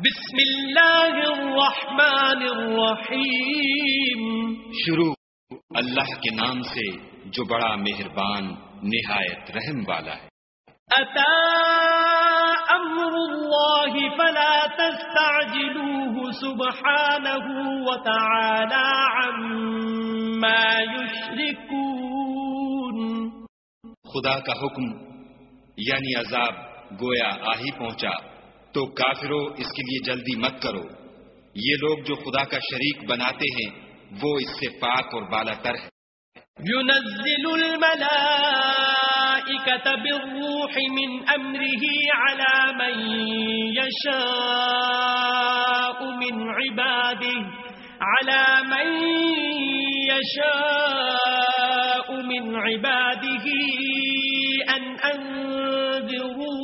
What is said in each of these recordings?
بسم اللہ الرحمن الرحیم. شروع اللہ کے نام سے جو بڑا مہربان نہایت رحم والا ہے. اتا امر اللہ فلا تستعجلوه سبحانہ وتعالی عما یشرکون. خدا کا حکم یعنی عذاب گویا آ ہی پہنچا تو کافروں اس کے لیے جلدی مت کرو. یہ لوگ جو خدا کا شریک بناتے ہیں وہ اس سے پاک اور بالا تر ہے. ينزل الملائكة بالروح من أمره على من يشاء من عباده أن أنذروا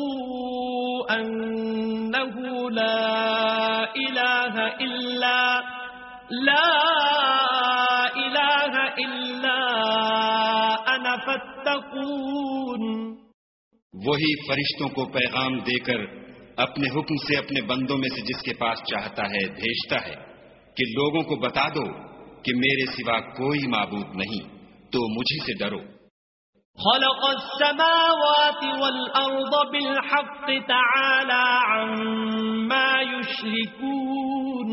أنه لا إله إلا أنا فاتقون. وہی فرشتوں کو پیغام دے کر اپنے حکم سے اپنے بندوں میں سے جس کے پاس چاہتا ہے بھیجتا ہے کہ لوگوں کو بتا دو کہ میرے سوا کوئی معبود نہیں تو مجھے سے ڈرو. خلق السماوات والأرض بالحق تعالى عما يشركون.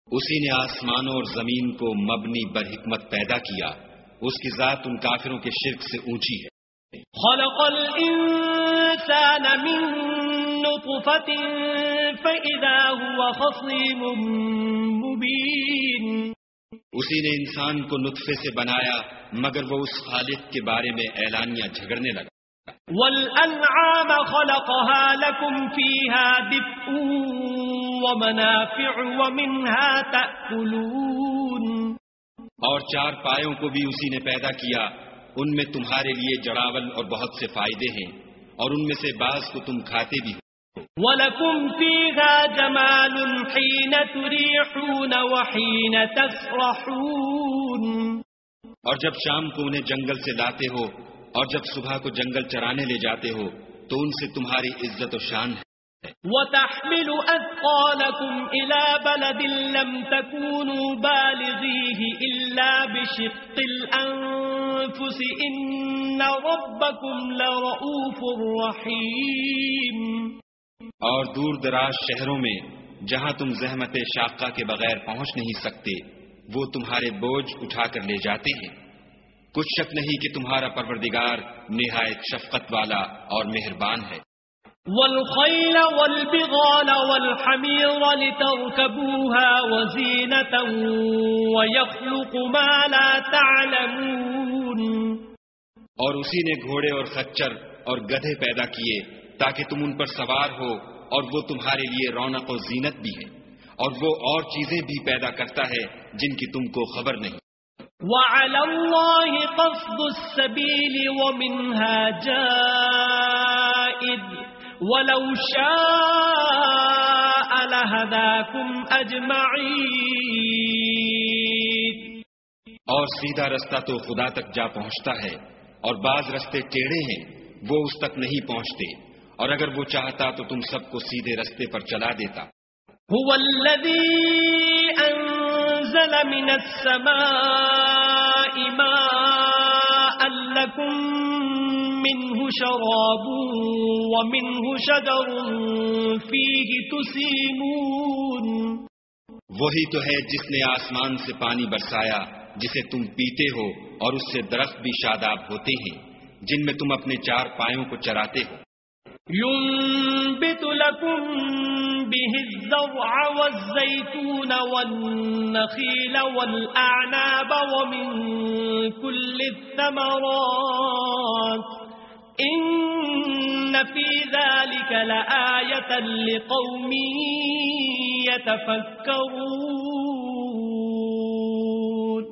اسی نے آسمانوں اور زمین کو مبنی بر حکمت پیدا کیا. اس کی ذات ان کافروں کے شرک سے اونچی ہے. خلق الانسان من نطفة فإذا هو خصيم مبين. اسی نے انسان کو نطفے سے بنایا مگر وہ اس خالق کے بارے میں اعلانیہ جھگڑنے لگا. والانعام خلقها لكم فيها دفء ومنافع ومنها تأكلون. اور چار پایوں کو بھی اسی نے پیدا کیا. ان میں تمہارے لیے جڑاول اور بہت سے فائدے ہیں اور ان میں سے بعض کو تم کھاتے بھی ہو. وَلَكُمْ فِيهَا جَمَالٌ حِينَ تُرِيحُونَ وَحِينَ تَسْرَحُونَ. اور جب شام کو انہیں جنگل سے لاتے ہو اور جب صبح کو جنگل چرانے لے جاتے ہو تو ان سے تمہاری عزت و شان ہے. وَتَحْمِلُ أَثْقَالَكُمْ إِلَى بَلَدٍ لَمْ تَكُونُوا بَالِغِيهِ إِلَّا بِشِقِّ الْأَنفُسِ إِنَّ رَبَّكُمْ لَرَءُوفٌ رَحِيمٌ. اور دور دراز شہروں میں جہاں تم زحمت شاقہ کے بغیر پہنچ نہیں سکتے وہ تمہارے بوجھ اٹھا کر لے جاتے ہیں. کچھ شک نہیں کہ تمہارا پروردگار نہایت شفقت والا اور مہربان ہے. وَالْخَيْلَ وَالْبِغَالَ وَالْحَمِيرَ لِتَرْكَبُوهَا وَزِينَةً وَيَخْلُقُ مَا لَا تَعْلَمُونَ. اور اسی نے گھوڑے اور خچر اور گدھے پیدا کیے تاکہ تم ان پر سوار ہو اور وہ تمہارے لیے رونق و زینت بھی ہے اور وہ اور چیزیں بھی پیدا کرتا ہے جن کی تم کو خبر نہیں. وَعَلَى اللَّهِ قَصْدُ السَّبِيلِ وَمِنْهَا جَائِرٌ وَلَوْ شَاءَ لَهَدَاكُمْ أَجْمَعِينَ. اور سیدھا رستہ تو خدا تک جا پہنچتا ہے اور بعض رستے ٹیڑھے ہیں وہ اس تک نہیں پہنچتے اور اگر وہ چاہتا تو تم سب کو سیدھے رستے پر چلا دیتا. هو الذي أنزل من السماء ماء لكم منه شراب ومنه شجر فيه تسيمون. وہی تو ہے جس نے آسمان سے پانی برسایا جسے تم پیتے ہو اور اس سے درخت بھی شاداب ہوتے ہیں جن میں تم اپنے چار پایوں کو چراتے ہو. ينبت لكم به الزرع والزيتون والنخيل والأعناب ومن كل الثمرات إن في ذلك لآية لقوم يتفكرون.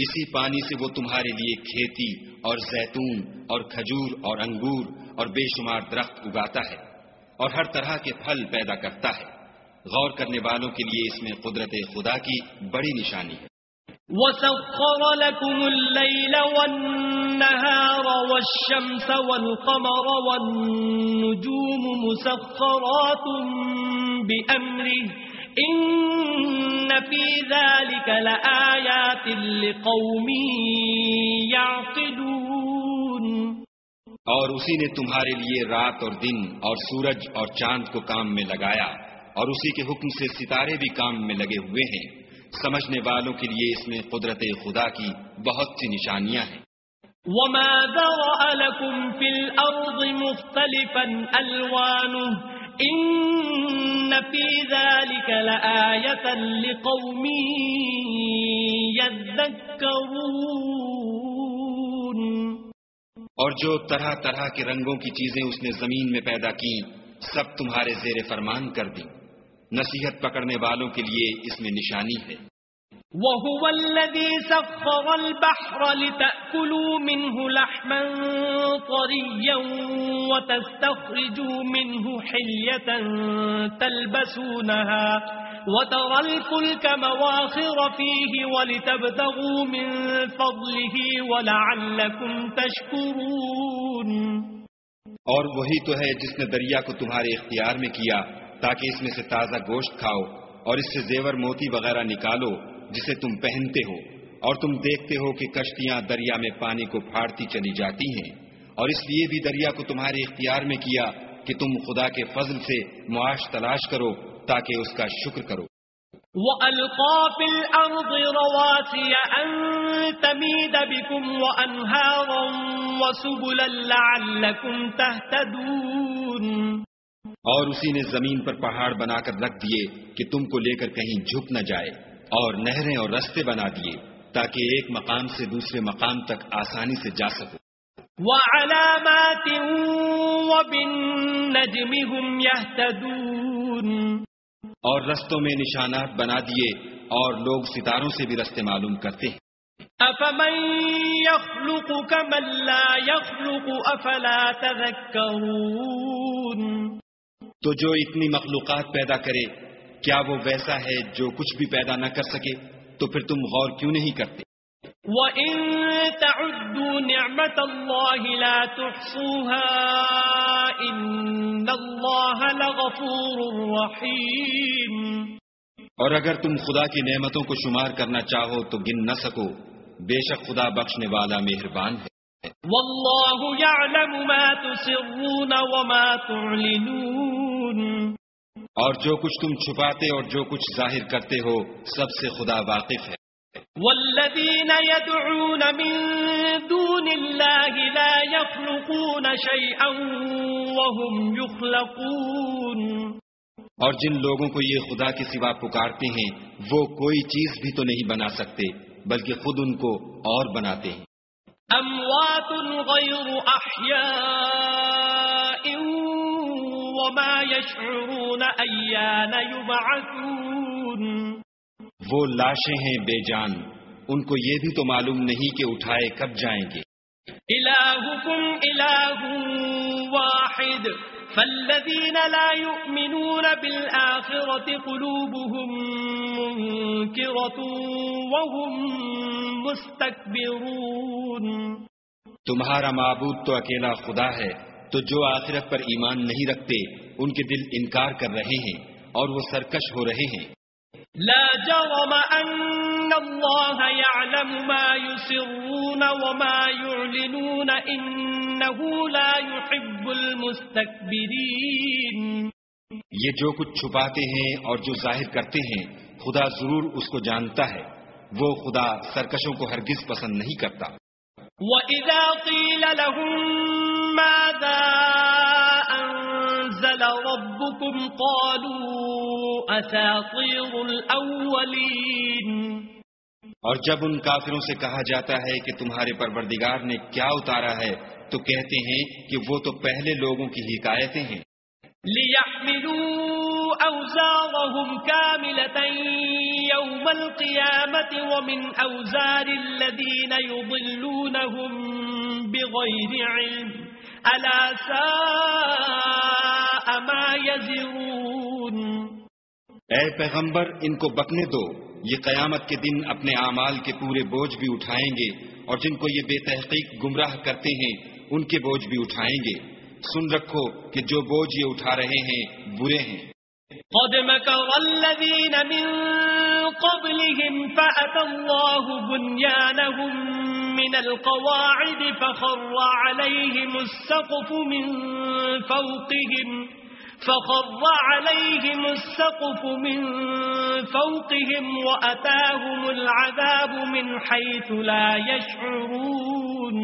اسی پانی سے وہ تمہارے لیے کھیتی اور زیتون اور کھجور اور انگور اور بے شمار درخت اگاتا ہے اور ہر طرح کے پھل پیدا کرتا ہے. غور کرنے والوں کے لیے اس میں قدرت خدا کی بڑی نشانی ہے. وَسَخَّرَ لَكُمُ اللَّيْلَ وَالنَّهَارَ وَالشَّمْسَ وَالْقَمَرَ وَالنُّجُومُ مُسَخَّرَاتٌ بأمره إن في ذلك لآيات لقوم يعقلون. اور اسی نے تمہارے لیے رات اور دن اور سورج اور چاند کو کام میں لگایا اور اسی کے حکم سے ستارے بھی کام میں لگے ہوئے ہیں. سمجھنے والوں کے لیے اس میں قدرت خدا کی بہت سی نشانیاں ہیں. وما ذرأ لكم في الأرض مختلفا ألوانه إن في ذلك لآية لقوم يذكرون. اور جو طرح طرح کے رنگوں کی چیزیں اس نے زمین میں پیدا کی سب تمہارے زیر فرمان کر دی. نصیحت پکڑنے والوں کے لیے اس میں نشانی ہے. وَهُوَ الَّذِي سَخَّرَ الْبَحْرَ لِتَأْكُلُوا مِنْهُ لَحْمًا طَرِيًّا وَتَسْتَخْرِجُوا مِنْهُ حِلْيَةً تَلْبَسُونَهَا وَتَرَى الْفُلْكَ مَوَاخِرَ فِيهِ وَلِتَبْتَغُوا مِنْ فَضْلِهِ وَلَعَلَّكُمْ تَشْكُرُونَ. اور وہی تو ہے جس نے دریا کو تمہارے اختیار میں کیا تاکہ اس میں سے تازہ گوشت کھاؤ اور اس سے زیور موتی وغیرہ نکالو جسے تم پہنتے ہو. اور تم دیکھتے ہو کہ کشتیاں دریا میں پانی کو پھاڑتی چلی جاتی ہیں. اور اس لیے بھی دریا کو تمہارے اختیار میں کیا کہ تم خدا کے فضل سے معاش تلاش کرو تاکہ اس کا شکر کرو. وَأَلْقَى فِي الْأَرْضِ رَوَاسِيَ أَن تَمِيدَ بِكُمْ وَأَنْهَارًا وَسُبُلًا لَعَلَّكُمْ تَهْتَدُونَ. اور اسی نے زمین پر پہاڑ بنا کر رکھ دیے کہ تم کو لے کر کہیں جھک نہ جائے اور نہریں اور رستے بنا دیے تاکہ ایک مقام سے دوسرے مقام تک آسانی سے جا سکو. وَعَلَامَاتٍ وَبِالنَّجْمِ هُمْ يَهْتَدُونَ. اور رستوں میں نشانات بنا دیے اور لوگ ستاروں سے بھی رستے معلوم کرتے ہیں. أَفَمَن يَخْلُقُ كَمَن لَّا يَخْلُقُ أَفَلَا تَذَكَّرُونَ. تو جو اتنی مخلوقات پیدا کرے کیا وہ ویسا ہے جو کچھ بھی پیدا نہ کر سکے؟ تو پھر تم غور کیوں نہیں کرتے؟ وَإِن تَعُدُّوا نِعْمَةَ اللَّهِ لَا تُحْصُوهَا إِنَّ اللَّهَ لَغَفُورٌ رَّحِيمٌ. اور اگر تم خدا کی نعمتوں کو شمار کرنا چاہو تو گن نہ سکو. بے شک خدا بخشنے والا مہربان ہے. وَاللَّهُ يَعْلَمُ مَا تُسِرُّونَ وَمَا تُعْلِنُونَ. اور جو کچھ تم چھپاتے اور جو کچھ ظاہر کرتے ہو سب سے خدا واقف ہے. وَالَّذِينَ يَدْعُونَ مِن دُونِ اللَّهِ لَا يَخْلُقُونَ شَيْئًا وَهُمْ يُخْلَقُونَ. اور جن لوگوں کو یہ خدا کے سوا پکارتے ہیں وہ کوئی چیز بھی تو نہیں بنا سکتے بلکہ خود ان کو اور بناتے ہیں. أَمْوَاتٌ غَيْرُ أَحْيَاءٍ وَمَا يَشْعُرُونَ أَيَّانَ يُبْعَثُونَ. وہ لاشیں ہیں بے جان ان کو یہ بھی تو معلوم نہیں کہ اٹھائے کب جائیں گے. إِلَٰهُكُمْ إِلَٰهٌ وَاحِدٌ فَالَّذِينَ لَا يُؤْمِنُونَ بِالْآخِرَةِ قُلُوبُهُم مُّنكِرَةٌ وَهُم مُسْتَكْبِرُونَ. تمہارا معبود تو اکیلا خدا ہے تو جو آخرت پر ایمان نہیں رکھتے ان کے دل انکار کر رہے ہیں اور وہ سرکش ہو رہے ہیں. لا جرم أن الله يعلم ما يسرون وما يعلنون إنه لا يحب المستكبرين. یہ جو کچھ چھپاتے ہیں اور جو ظاہر کرتے ہیں خدا ضرور اس کو جانتا ہے. وہ خدا سرکشوں کو ہرگز پسند نہیں کرتا. وَإِذَا قِيلَ لَهُم مَّاذَا أَنزَلَ رَبُّكُمْ قَالُوا أَسَاطِيرُ الْأَوَّلِينَ. اور جب ان کافروں سے کہا جاتا ہے کہ تمہارے پروردگار نے کیا اتارا ہے تو کہتے ہیں کہ وہ تو پہلے لوگوں کی حکایتیں ہیں. لِيَحْمِلُوا أَوْزَارَهُمْ كَامِلَةً يَوْمَ الْقِيَامَةِ وَمِنْ أَوْزَارِ الَّذِينَ يُضِلُّونَهُم بِغَيْرِ عِلْمٍ أَلَا سَاءَ مَا يَزِرُونَ. اے پیغمبر ان کو بکنے دو. یہ قیامت کے دن اپنے اعمال کے پورے بوجھ بھی اٹھائیں گے اور جن کو یہ بے تحقیق گمراہ کرتے ہیں ان کے بوجھ بھی اٹھائیں گے. سن رکھو کہ جو بوجھ یہ اٹھا رہے ہیں برے ہیں. قد مكر الذين من قبلهم فأتى الله بنيانهم من القواعد فخر عليهم السقف من فوقهم وأتاهم العذاب من حيث لا يشعرون.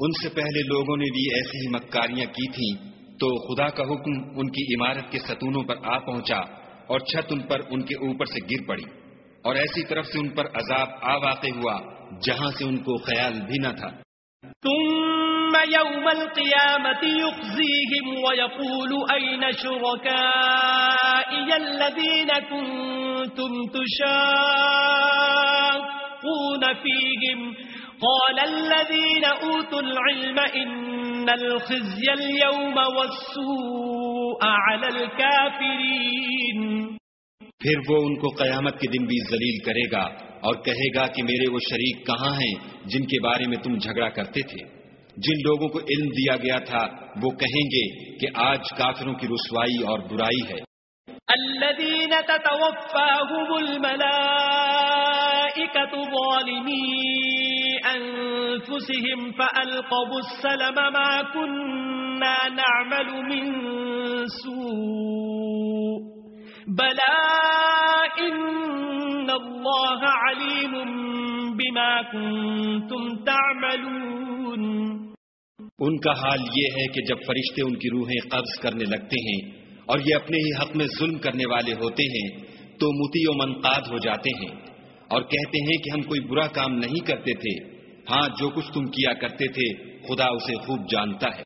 ان سے پہلے لوگوں نے بھی ایسی ہی مکاریاں کی تھیں تو خدا کا حکم ان کی عمارت کے ستونوں پر آ پہنچا اور چھت ان پر ان کے اوپر سے گر پڑی، اور ایسی طرف سے ان پر عذاب آ واقع ہوا جہاں سے ان کو خیال بھی نہ تھا. ثم يوم القيامة يخزيهم ويقول أين شركائي الذين كنتم تشاقون فيهم قال الذين أوتوا العلم إن الخزي اليوم والسوء على الكافرين. پھر وہ ان کو قیامت کے دن بھی ذلیل کرے گا اور کہے گا کہ میرے وہ شریک کہاں ہیں جن کے بارے میں تم جھگڑا کرتے تھے. جن لوگوں کو علم دیا گیا تھا وہ کہیں گے کہ آج کافروں کی رسوائی اور برائی ہے. الذين تتوفاهم الملائكة ظالمي أنفسهم فألقوا السلم ما كنا نعمل من سوء بلى إن الله عليم بما كنتم تعملون. ان کا حال یہ ہے کہ جب فرشتے ان کی روحیں قبض کرنے لگتے ہیں اور یہ اپنے ہی حق میں ظلم کرنے والے ہوتے ہیں تو مطیع و منقاد ہو جاتے ہیں اور کہتے ہیں کہ ہم کوئی برا کام نہیں کرتے تھے. ہاں جو کچھ تم کیا کرتے تھے خدا اسے خوب جانتا ہے.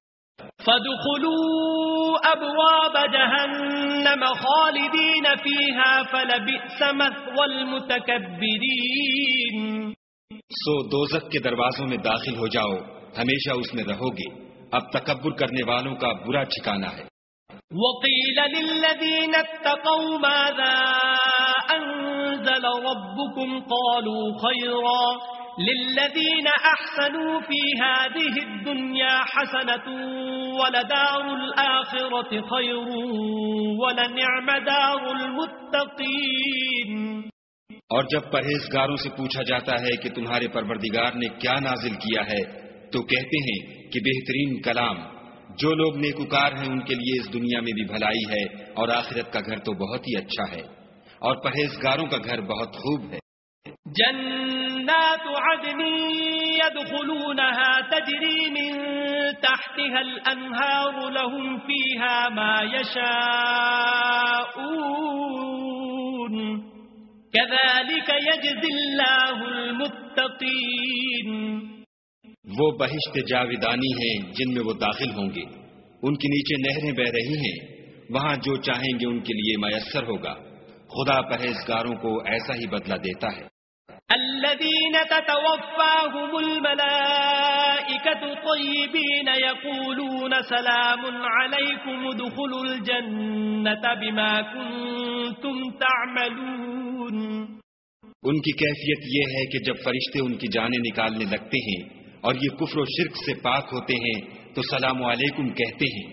فادخلوا ابواب جہنم خالدین فیہا فلبئس مثوى المتکبرین. سو دوزخ کے دروازوں میں داخل ہو جاؤ، ہمیشہ اس میں رہو گے، اب تکبر کرنے والوں کا برا ٹھکانہ ہے. وقیل للذین اتقوا ماذا انزل ربکم قالوا خیرا للذین احسنوا فی هذه الدنیا حسنة ولدار الآخرة خیر ولنعم دار المتقین. اور جب پرہیزگاروں سے پوچھا جاتا ہے کہ تمہارے پروردگار نے کیا نازل کیا ہے تو کہتے ہیں کہ بہترین کلام، جو لوگ نیکوکار ہیں ان کے لیے اس دنیا میں بھی بھلائی ہے اور آخرت کا گھر تو بہت ہی اچھا ہے اور پرہیزگاروں کا گھر بہت خوب ہے. جنات عدن يدخلونها تجری من تحتها الانہار لهم فيها ما يشاءون كذلك يجزي الله المتقين. وہ بہشت جاویدانی ہیں جن میں وہ داخل ہوں گے، ان کے نیچے نہریں بہ رہی ہیں، وہاں جو چاہیں گے ان کے لیے میسر ہوگا. خدا پرہیزگاروں کو ایسا ہی بدلہ دیتا ہے. الذين تتوفاهم الملائكة طيبين يقولون سلام عليكم ادخلوا الجنة بما كنتم تعملون. ان کی کیفیت یہ ہے کہ جب فرشتے ان کی جانیں نکالنے لگتے ہیں اور یہ کفر و شرک سے پاک ہوتے ہیں تو سلام علیکم کہتے ہیں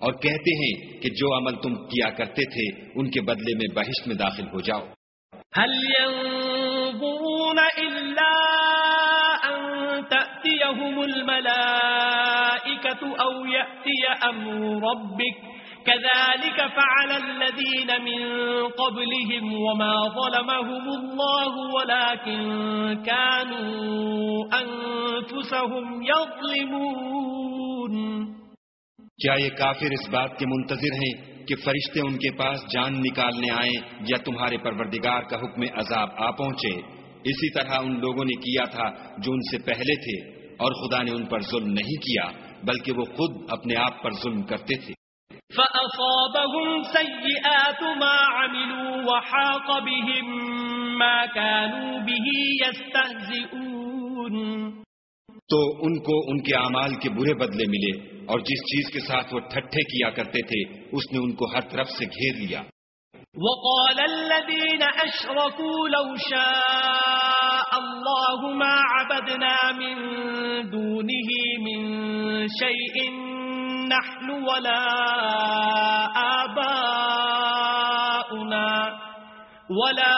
اور کہتے ہیں کہ جو عمل تم کیا کرتے تھے ان کے بدلے میں بہشت میں داخل ہو جاؤ. هل ينظرون إلا أن تأتيهم الملائكة أو يأتي أمر ربك كذلك فعل الذين من قبلهم وما ظلمهم الله ولكن كانوا أنفسهم يظلمون. کیا یہ کافر اس بات کے منتظر ہیں کہ فرشتے ان کے پاس جان نکالنے آئیں یا تمہارے پروردگار کا حکم عذاب آ پہنچے؟ اسی طرح ان لوگوں نے کیا تھا جو ان سے پہلے تھے اور خدا نے ان پر ظلم نہیں کیا بلکہ وہ خود اپنے آپ پر ظلم کرتے تھے. فَأَصَابَهُمْ سَيِّئَاتُ مَا عَمِلُوا وَحَاقَ بِهِمْ مَا كَانُوا بِهِ يَسْتَهْزِئُونَ. تو ان کو ان کے اعمال کے برے بدلے ملے اور جس چیز کے ساتھ وہ ٹھٹھے کیا کرتے تھے اس نے ان کو ہر طرف سے گھیر لیا. وَقَالَ الَّذِينَ أَشْرَكُوا لَوْ شَاءَ اللَّهُ مَا عَبَدْنَا مِن دُونِهِ مِن شَيْءٍ نَحْنُ وَلَا آبَاؤُنَا ولا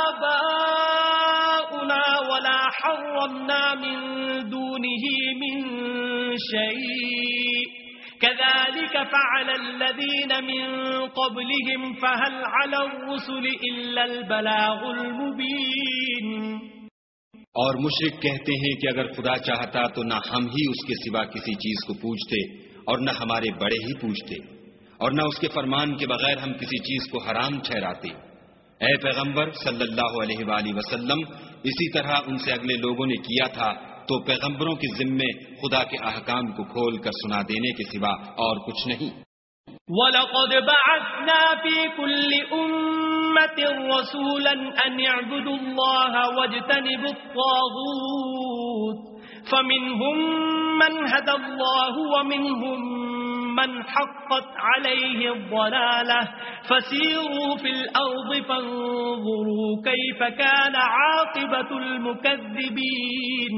آباؤنا ولا حرمنا من دونه من شيء كذلك فعل الذين من قبلهم فهل على الرسل إلا البلاغ المبين. اور مشرک کہتے ہیں کہ اگر خدا چاہتا تو نہ ہم ہی اس کے سوا کسی چیز کو پوجتے اور نہ ہمارے بڑے ہی پوجتے اور نہ اس کے فرمان کے بغیر ہم کسی چیز کو حرام ٹھہراتے. اے پیغمبر صلی اللہ علیہ وآلہ وسلم، اسی طرح ان سے اگلے لوگوں نے کیا تھا، تو پیغمبروں کے ذمے خدا کے احکام کو کھول کر سنا دینے کے سوا اور کچھ نہیں. وَلَقَدْ بَعَثْنَا فِي كُلِّ أُمَّةٍ رَسُولًا أَنِ اعْبُدُوا اللَّهَ وَاجْتَنِبُوا الطَّاغُوتَ فَمِنْهُمْ مَنْ هَدَى اللَّهُ وَمِنْهُمْ مَنْ حَقَّتْ عَلَيْهِ الضَّلَالَةُ فَسِيرُوا فِي الْأَرْضِ فَانظُرُوا كَيْفَ كَانَ عَاقِبَةُ الْمُكَذِّبِينَ.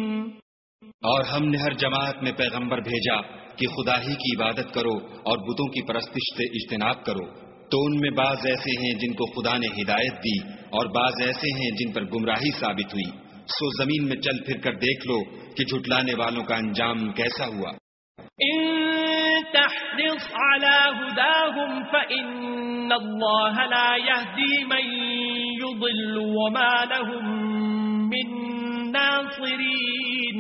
اور ہم نے ہر جماعت میں پیغمبر بھیجا کہ خدا ہی کی عبادت کرو اور بتوں کی پرستش سے اجتناب کرو، تو ان میں بعض ایسے ہیں جن کو خدا نے ہدایت دی اور بعض ایسے ہیں جن پر گمراہی ثابت ہوئی. سو زمین میں چل پھر کر دیکھ لو کہ جھٹلانے والوں کا انجام کیسا ہوا. ان تحرص على هداهم فإن الله لا يهدي من يضل وما لهم من ناصرين.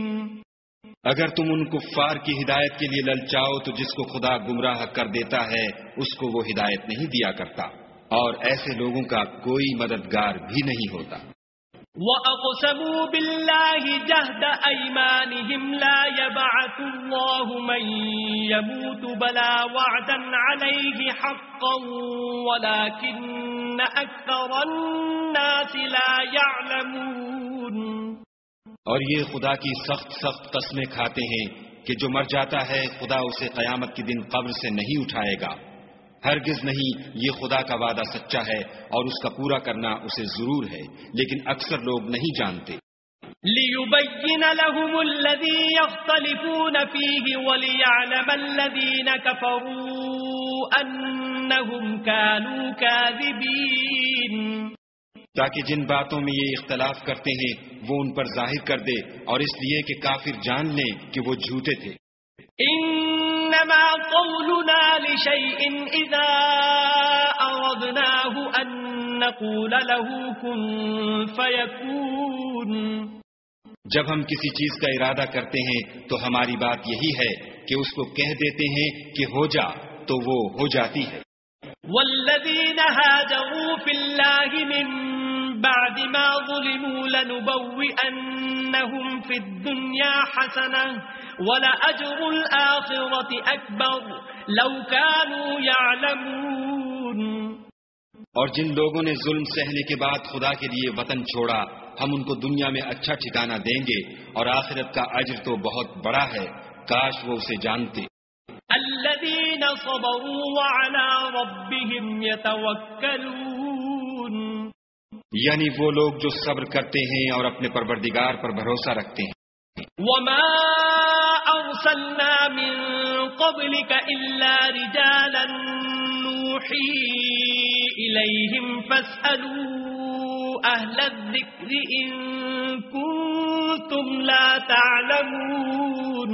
اگر تم ان کفار کی ہدایت کے لیے للچاؤ تو جس کو خدا گمراہ کر دیتا ہے اس کو وہ ہدایت نہیں دیا کرتا، اور ایسے لوگوں کا کوئی مددگار بھی نہیں ہوتا. وَأَقْسَمُوا بِاللَّهِ جَهْدَ أَيْمَانِهِمْ لَا يَبْعَثُ اللَّهُ مَن يَمُوتُ بَلَى وَعْدًا عَلَيْهِ حَقًّا وَلَكِنَّ أَكْثَرَ النَّاسِ لَا يَعْلَمُونَ. اور یہ خدا کی سخت قسمیں کھاتے ہیں کہ جو مر جاتا ہے خدا اسے قیامت کے دن قبر سے نہیں اٹھائے گا. ہرگز نہیں، یہ خدا کا وعدہ سچا ہے اور اس کا پورا کرنا اسے ضرور ہے، لیکن اکثر لوگ نہیں جانتے. لِيُبَيِّنَ لَهُمُ الَّذِي يَخْتَلِفُونَ فِيهِ وَلِيَعْلَمَ الَّذِينَ كَفَرُوا أَنَّهُمْ كَانُوا كَاذِبِينَ. تاکہ جن باتوں میں یہ اختلاف کرتے ہیں وہ ان پر ظاہر کر دے، اور اس لیے کہ کافر جان لیں کہ وہ جھوٹے تھے. انما قولنا لشيء اذا اردناه ان نقول له كن فيكون. جب ہم کسی چیز کا ارادہ کرتے ہیں تو ہماری بات یہی ہے کہ اس کو کہہ دیتے ہیں کہ ہو جا، تو وہ ہو جاتی ہے. والذین هاجروا فی اللہ من بعد ما ظلموا لنبوئنهم فی الدنیا حسنہ وَلَأَجْرُ الْآخِرَةِ أَكْبَرُ لَوْ كَانُوا يَعْلَمُونَ. اور جن لوگوں نے ظلم سہنے کے بعد خدا کے لیے وطن چھوڑا، ہم ان کو دنیا میں اچھا ٹھکانہ دیں گے، اور آخرت کا اجر تو بہت بڑا ہے، کاش وہ اسے جانتے. الَّذِينَ صَبَرُوا وَعَلَى رَبِّهِمْ يَتَوَكَّلُونَ. یعنی وہ لوگ جو صبر کرتے ہیں اور اپنے پروردگار پر بھروسہ رکھتے ہیں. وَمَا أَرْسَلْنَا مِن قَبْلِكَ إِلَّا رِجَالًا نُوحِي إِلَيْهِمْ فَاسْأَلُوا أَهْلَ الذِّكْرِ إِن كُنتُمْ لَا تَعْلَمُونَ.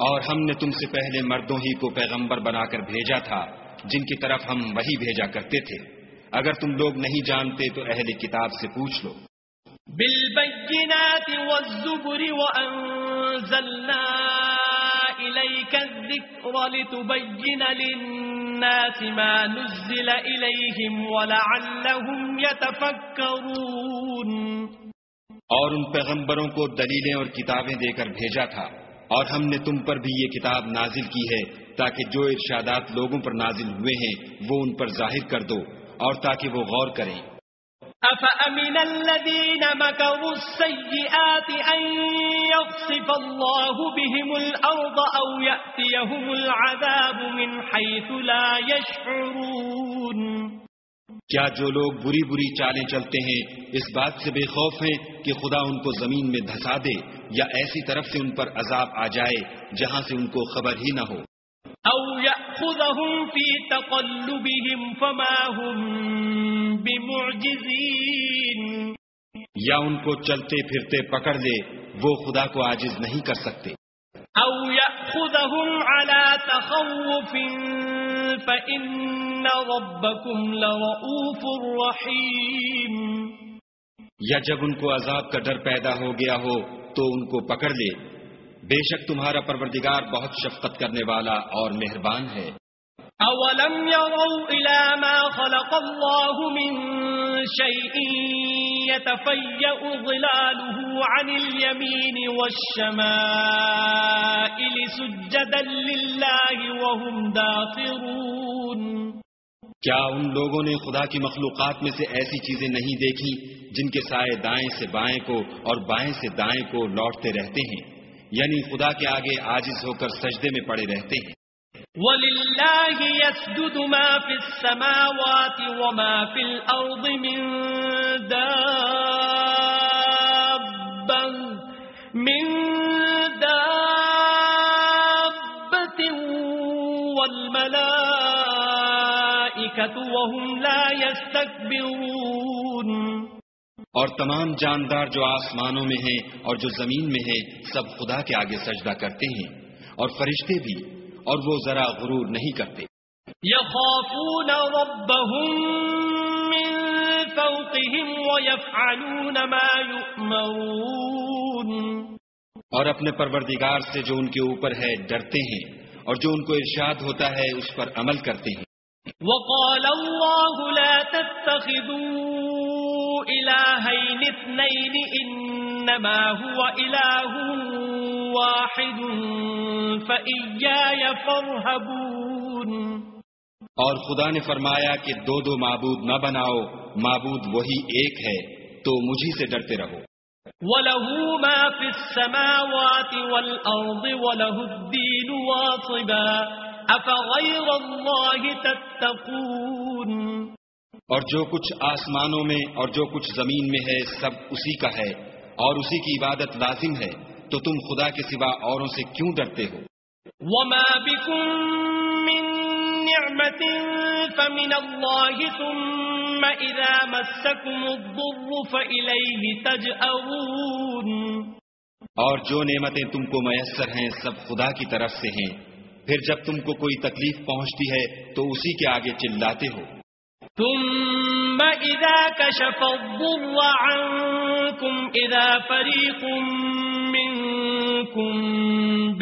اور ہم نے تم سے پہلے مردوں ہی کو پیغمبر بنا کر بھیجا تھا جن کی طرف ہم وحی بھیجا کرتے تھے. اگر تم لوگ نہیں جانتے تو اہل کتاب سے پوچھ لو. بالبينات والزبر وأنزلنا إليك الذكر لتبين للناس ما نزل إليهم ولعلهم يتفكرون. اور ان پیغمبروں کو دلیلیں اور کتابیں دے کر بھیجا تھا، اور ہم نے تم پر بھی یہ کتاب نازل کی ہے تاکہ جو ارشادات لوگوں پر نازل ہوئے ہیں وہ ان پر ظاہر کر دو، اور تاکہ وہ غور کریں. أَفَأَمِنَ الَّذِينَ مَكَرُوا السَّيِّئَاتِ أَن يَخْسِفَ اللَّهُ بِهِمُ الْأَرْضَ أَوْ يَأْتِيَهُمُ الْعَذَابُ مِنْ حَيْثُ لَا يَشْعُرُونَ. کیا جو لوگ بری بری چالیں چلتے ہیں اس بات سے بے خوف ہیں کہ خدا ان کو زمین میں دھسا دے، یا ایسی طرف سے ان پر عذاب آ جائے جہاں سے ان کو خبر ہی نہ ہو؟ أو يأخذهم في تقلبهم فما هم بمعجزين یا ان کو چلتے پھرتے پکڑ لے، وہ خدا کو عاجز نہیں کر سکتے. أو يأخذهم على تخوف فإن ربكم لرؤوف رحيم. یا جب ان کو عذاب کا ڈر پیدا ہو گیا ہو تو ان کو پکڑ لے، بے شک تمہارا پروردگار بہت شفقت کرنے والا اور مہربان ہے. أولم يروا إلى ما خلق الله من شيء يتفيأ ظلاله عن اليمين والشمائل سجدا لله وهم داخرون. کیا ان لوگوں نے خدا کی مخلوقات میں سے ایسی چیزیں نہیں دیکھی جن کے سائے دائیں سے بائیں کو اور بائیں سے دائیں کو لوٹتے رہتے ہیں، یعنی خدا کے آگے عاجز ہو کر سجدے میں پڑے رہتے ہیں. وَلِلَّهِ يَسْجُدُ مَا فِي السَّمَاوَاتِ وَمَا فِي الْأَرْضِ مِن دَابَّةٍ وَالْمَلَائِكَةُ وَهُمْ لَا يَسْتَكْبِرُونَ. اور تمام جاندار جو آسمانوں میں ہیں اور جو زمین میں ہیں سب خدا کے آگے سجدہ کرتے ہیں، اور فرشتے بھی، اور وہ ذرا غرور نہیں کرتے. يخافون ربهم من فوقهم ويفعلون ما يؤمرون. اور اپنے پروردگار سے جو ان کے اوپر ہے ڈرتے ہیں، اور جو ان کو ارشاد ہوتا ہے اس پر عمل کرتے ہیں. وقال الله لا تتخذوا إلهين اثنين إنما هو إله واحد فإياي فارهبون. اور خدا نے فرمایا کہ دو دو معبود نہ بناؤ، معبود وہی ایک ہے، تو مجھی سے ڈرتے رہو. وَلَهُ مَا فِي السَّمَاوَاتِ وَالْأَرْضِ وَلَهُ الدِّينُ وَاصِبًا أَفَغَيْرَ اللَّهِ تَتَّقُونَ. اور جو کچھ آسمانوں میں اور جو کچھ زمین میں ہے سب اسی کا ہے، اور اسی کی عبادت لازم ہے، تو تم خدا کے سوا اوروں سے کیوں ڈرتے ہو؟ وَمَا بِكُم مِّن نِّعْمَةٍ فَمِنَ اللَّهِ ثُمَّ إِذَا مَسَّكُمُ الضُّرُّ فَإِلَيْهِ تَجْأَرُونَ. اور جو نعمتیں تم کو میسر ہیں سب خدا کی طرف سے ہیں، پھر جب تم کو کوئی تکلیف پہنچتی ہے تو اسی کے آگے چلاتے ہو. ثم إذا كشف الضر عنكم إذا فريق منكم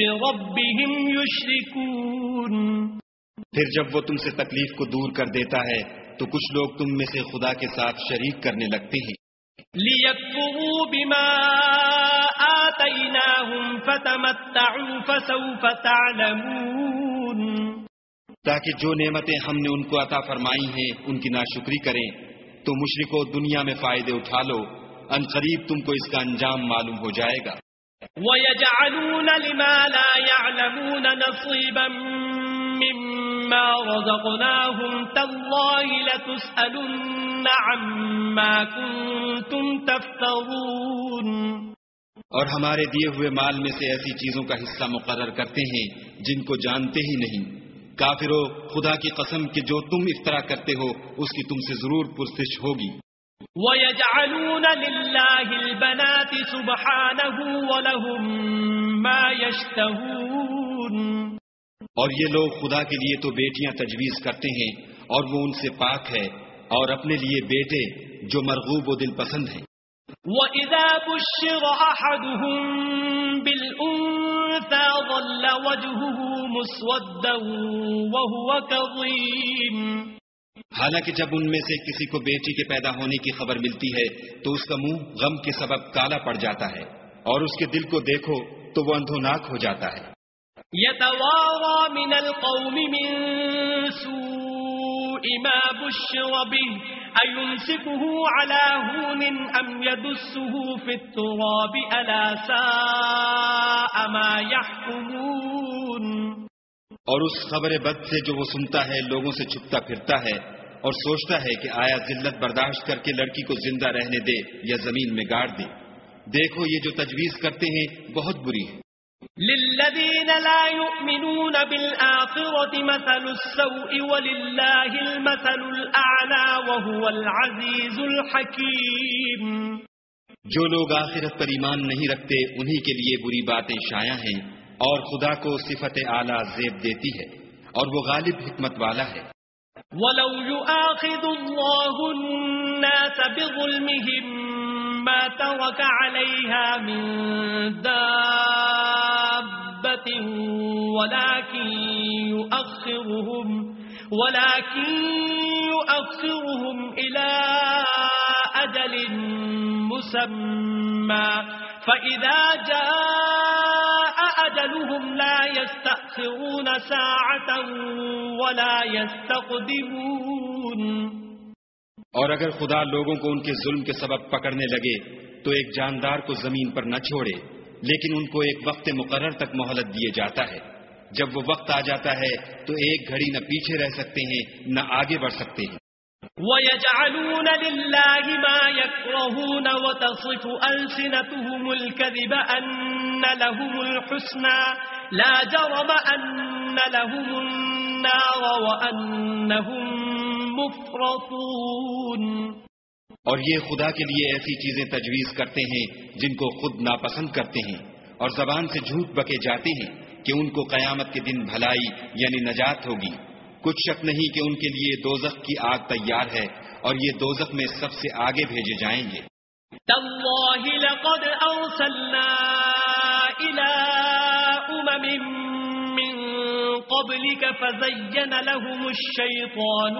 بربهم يشركون. پھر جب وہ تم سے تکلیف کو دور کر دیتا ہے تو کچھ لوگ تم میں سے خدا کے ساتھ شریک کرنے لگتے ہیں. لِيَكْفُرُوا بِمَا آتَيْنَاهُمْ فَتَمَتَّعُوا فَسَوْفَ تَعْلَمُونَ. تاکہ جو نعمتیں ہم نے ان کو عطا فرمائی ہیں ان کی ناشکری کریں، تو مشرکو دنیا میں فائدے اٹھا لو، ان قریب تم کو اس کا انجام معلوم ہو جائے گا. وَيَجْعَلُونَ لِمَا لَا يَعْلَمُونَ نَصِيبًا مِّمَّا رَزَقْنَاهُمْ تَاللَّهِ لَتُسْأَلُنَّ عَمَّا كُنتُمْ تَفْتَرُونَ. اور ہمارے دیے ہوئے مال میں سے ایسی چیزوں کا حصہ مقرر کرتے ہیں جن کو جانتے ہی نہیں. کافرو، خدا کی قسم کہ جو تم افطرا کرتے ہو اس کی تم سے ضرور پرسش ہوگی. وَيَجْعَلُونَ لِلَّهِ الْبَنَاتِ سُبْحَانَهُ وَلَهُم مَّا يَشْتَهُونَ. اور یہ لوگ خدا کے لیے تو بیٹیاں تجویز کرتے ہیں اور وہ ان سے پاک ہے، اور اپنے لیے بیٹے جو مرغوب و دل پسند ہیں. وَإِذَا بُشِّرَ أَحَدُهُم بِالْأُنثَىٰ ظَلَّ وَجْهُهُ مُسْوَدًّا وَهُوَ كَظِيمٌ. حالانکہ جب ان میں سے کسی کو بیٹی کے پیدا ہونے کی خبر ملتی ہے تو اس کا منہ غم کے سبب کالا پڑ جاتا ہے، اور اس کے دل کو دیکھو تو وہ اندھوناک ہو جاتا ہے. يَتَوَارَىٰ مِنَ الْقَوْمِ مِن سُوءِ مَا بُشِّرَ بِهِ أَيُمْسِكُهُ عَلَىٰ هُونٍ أَمْ يَدُسُّهُ فِي التُّرَابِ أَلَا سَاءَ مَا يَحْكُمُونَ. اور اس خبر بد سے جو وہ سنتا ہے لوگوں سے چھپتا پھرتا ہے اور سوچتا ہے کہ آیا ذلت برداشت کر کے لڑکی کو زندہ رہنے دے یا زمین میں گاڑ دے. دیکھو یہ جو تجویز کرتے ہیں بہت بری ہے. للذين لا يؤمنون بالآخرة مثل السوء ولله المثل الأعلى وهو العزيز الحكيم. جو لوگ آخرت پر ایمان نہیں رکھتے انہی کے لیے بری باتیں شائع ہیں، اور خدا کو صفت اعلیٰ زیب دیتی ہے، اور وہ غالب حکمت والا ہے. وَلَوْ يُؤَاخِذُ اللَّهُ النَّاسَ بِظُلْمِهِمْ مَا تَرَكَ عَلَيْهَا مِنْ دَابَّةٍ وَلَكِنْ يُؤَخِّرُهُمْ إِلَى أَجَلٍ مُّسَمًّى فَإِذَا جَاءَ أَجَلُهُمْ لَا يَسْتَأْخِرُونَ سَاعَةً وَلَا يَسْتَقْدِمُونَ. اور اگر خدا لوگوں کو ان کے ظلم کے سبب پکڑنے لگے تو ایک جاندار کو زمین پر نہ چھوڑے، لیکن ان کو ایک وقت مقرر تک مہلت دیے جاتا ہے. جب وہ وقت آ جاتا ہے تو ایک گھڑی نہ پیچھے رہ سکتے ہیں نہ آگے بڑھ سکتے ہیں. وَيَجْعَلُونَ لِلَّهِ مَا يَكْرَهُونَ وَتَصِفُ أَلْسِنَتُهُمُ الْكَذِبَ أَنَّ لَهُمُ الْحُسْنَى لَا جَرَمَ أَنَّ لَهُمُ النَّارَ وَأَنَّهُمْ مُفْرَطُونَ. اور یہ خدا کے لیے ایسی چیزیں تجویز کرتے ہیں جن کو خود ناپسند کرتے ہیں، اور زبان سے جھوٹ بکے جاتے ہیں کہ ان کو قیامت کے دن بھلائی یعنی نجات ہوگی. کچھ شک نہیں کہ ان کے لیے دوزخ کی آگ تیار ہے، اور یہ دوزخ میں سب سے آگے بھیجے جائیں گے. تاللہ لقد ارسلنا الى من قبلك فزين لهم الشيطان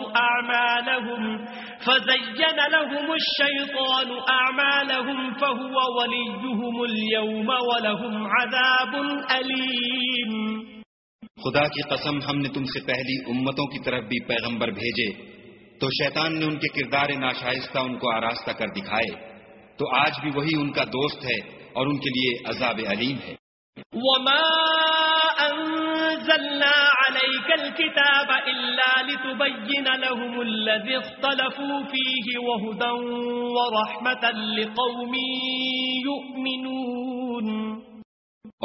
اعمالهم فهو وليهم اليوم ولهم عذاب أليم. خدا کی قسم، ہم نے تم سے پہلی امتوں کی طرف بھی پیغمبر بھیجے تو شیطان نے ان کے کردار ناشائستہ ان کو آراستہ کر دکھائے، تو آج بھی وہی ان کا دوست ہے اور ان کے لیے عذاب علیم ہے. وما انزلنا عليك الكتاب الا لتبين لهم الذي اختلفوا فيه وهدى ورحمة لقوم يؤمنون.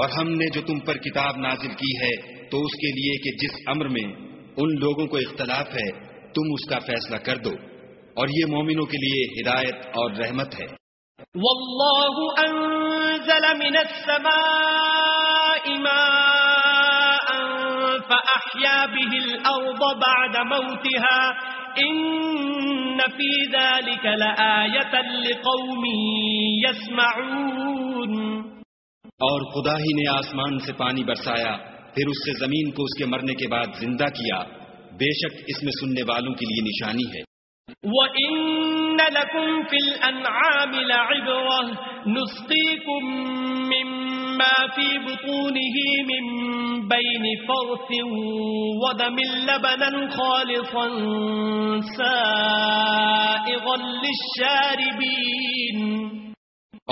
اور ہم نے جو تم پر کتاب نازل کی ہے تو اس کے لیے کہ جس امر میں ان لوگوں کو اختلاف ہے تم اس کا فیصلہ کر دو، اور یہ مومنوں کے لیے ہدایت اور رحمت ہے. واللہ انزل من السماء ماء فأحيا به الأرض بعد موتها ان في ذلك لآية لقوم يسمعون. اور خدا ہی نے آسمان سے پانی برسایا، پھر اس سے زمین کو اس کے مرنے کے بعد زندہ کیا، بے شک اس میں سننے والوں کے لیے نشانی ہے. وَإِنَّ لَكُمْ فِي الْأَنْعَامِ لَعِبْرَةً نُسْقِيكُم مِّمَّا فِي بُطُونِهِ مِن بَيْنِ فَرْثٍ وَدَمٍ لَبَنًا خَالِصًا سَائِغًا لِلشَّارِبِينَ.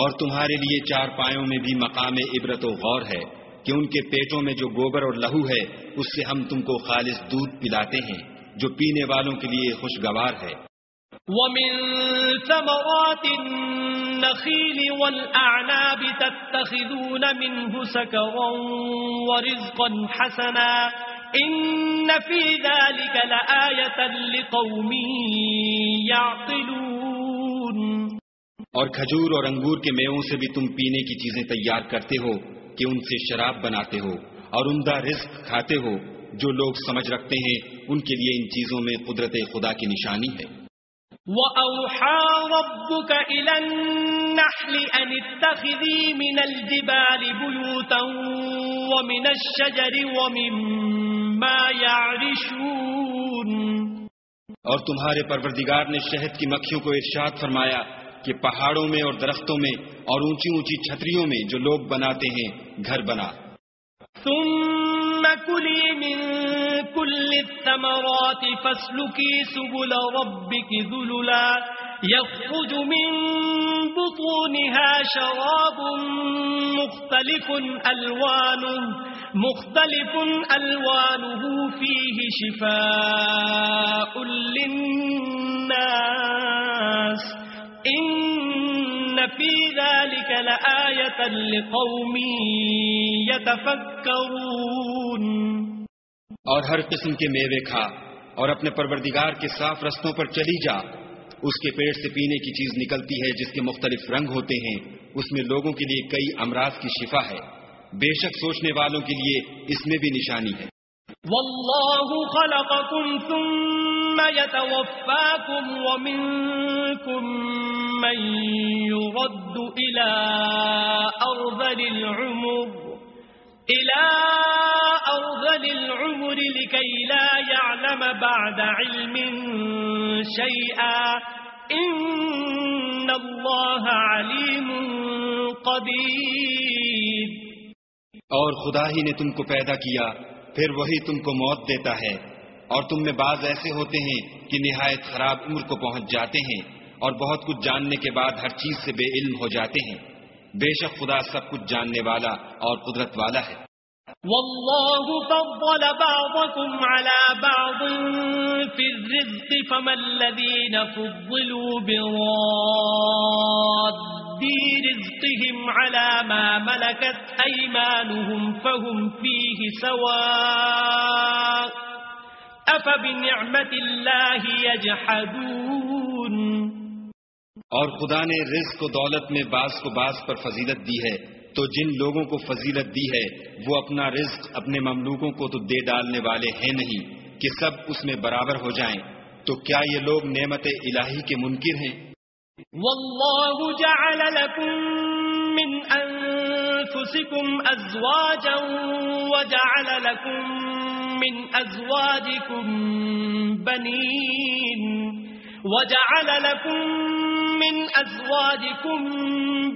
اور تمہارے لیے چار پایوں میں بھی مقام عبرت و غور ہے کہ ان کے پیٹوں میں جو گوبر اور لہو ہے اس سے ہم تم کو خالص دودھ پلاتے ہیں جو پینے والوں کے لیے خوشگوار ہے. وَمِن ثَمَرَاتِ النَّخِيلِ وَالْأَعْنَابِ تَتَّخِذُونَ مِنْهُ سَكَرًا وَرِزْقًا حَسَنًا إِنَّ فِي ذَلِكَ لَآيَةً لِقَوْمٍ يَعْقِلُونَ. اور کھجور اور انگور کے میووں سے بھی تم پینے کی چیزیں تیار کرتے ہو کہ ان سے شراب بناتے ہو، اور عمدہ رزق کھاتے ہو. جو لوگ سمجھ رکھتے ہیں ان کے لیے ان چیزوں میں قدرت خدا کی نشانی ہے. وَأَوْحَى رَبُّكَ إِلَى النَّحْلِ أَنِ اتَّخِذِي مِنَ الْجِبَالِ بُيُوتًا وَمِنَ الشَّجَرِ وَمِمَّا يَعْرِشُونَ. اور تمہارے پروردگار نے شہد کی مکھیوں کو ارشاد فرمایا کہ پہاڑوں میں اور درختوں میں اور اونچی اونچی چھتریوں میں جو لوگ بناتے ہیں گھر بنا. ثم كلي من كل الثمرات فاسلكي سبل ربك ذللا يخرج من بطونها شراب مختلف ألوانه فيه شفاء للناس إن فِي ذَلِكَ لَآيَةً لِقَوْمٍ يَتَفَكَّرُونَ اور ہر قسم کے میوے کھا اور اپنے پروردگار کے صاف رستوں پر چلی جا. اس کے پیڑ سے پینے کی چیز نکلتی ہے جس کے مختلف رنگ ہوتے ہیں. اس میں لوگوں کے لیے کئی امراض کی شفا ہے. بے شک سوچنے والوں کے لیے اس میں بھی نشانی ہے. وَاللَّهُ خَلَقَكُمْ ثُمَّ يَتَوَفَّاكُمْ وَمِنكُم مَّن يُرَدُّ إِلَى أَرْذَلِ الْعُمُرِ لِكَيْ لَا يَعْلَمَ بَعْدَ عِلْمٍ شَيْئًا إِنَّ اللَّهَ عَلِيمٌ قَدِيرٌ. اور خدا ہی نے تم کو پیدا کیا، پھر وہی تم کو موت دیتا ہے، اور تم میں بعض ایسے ہوتے ہیں کہ نہایت خراب عمر کو پہنچ جاتے ہیں اور بہت کچھ جاننے کے بعد ہر چیز سے بے علم ہو جاتے ہیں. بے شک خدا سب کچھ جاننے والا اور قدرت والا ہے. والله فضل بعضكم على بعض في الرزق فما الذين فضلوا براد رزقهم على ما ملكت أيمانهم فهم فيه سواء أفبنعمة الله يجحدون. اور خدا نے رزق و دولت میں بعض کو بعض پر فضیلت دی ہے، تو جن لوگوں کو فضیلت دی ہے وہ اپنا رزق اپنے مملوکوں کو تو دے ڈالنے والے ہیں نہیں کہ سب اس میں برابر ہو جائیں. تو کیا یہ لوگ نعمت الہی کے منکر ہیں؟ والله جعل لكم من أنفسكم أزواجا وجعل لكم من أزواجكم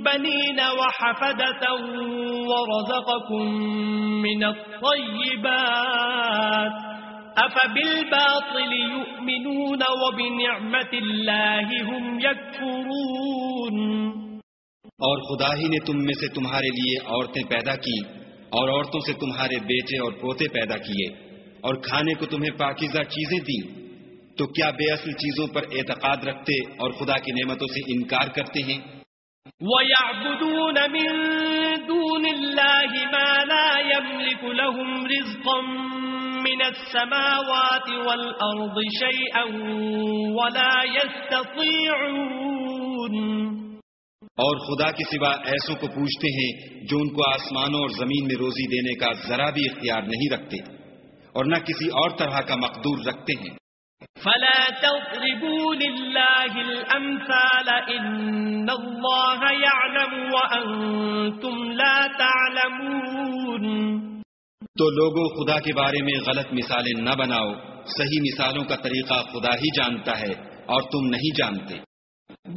بنين وحفدة ورزقكم من الطيبات أفبالباطل يؤمنون وبنعمة الله هم يكفرون. اور خدا ہی نے تم میں سے تمہارے لیے عورتیں پیدا کی اور عورتوں سے تمہارے بیٹے اور پوتے پیدا کیے اور کھانے کو تمہیں پاکیزہ چیزیں دیں. تو کیا بے اصل چیزوں پر اعتقاد رکھتے اور خدا کی نعمتوں سے انکار کرتے ہیں؟ وَيَعْبُدُونَ مِن دُونِ اللَّهِ مَا لَا يَمْلِكُ لَهُمْ رِزْقًا مِّنَ السَّمَاوَاتِ وَالْأَرْضِ شَيْئًا وَلَا يَسْتَطِيعُونَ. اور خدا کے سوا ایسوں کو پوچھتے ہیں جو ان کو آسمانوں اور زمین میں روزی دینے کا ذرا بھی اختیار نہیں رکھتے اور نہ کسی اور طرح کا مقدور رکھتے ہیں. فلا تضربوا لله الأمثال إن الله يعلم وأنتم لا تعلمون. تو لوگوں خدا کے بارے میں غلط مثالیں نہ بناؤ، صحیح مثالوں کا طریقہ خدا ہی جانتا ہے اور تم نہیں جانتے.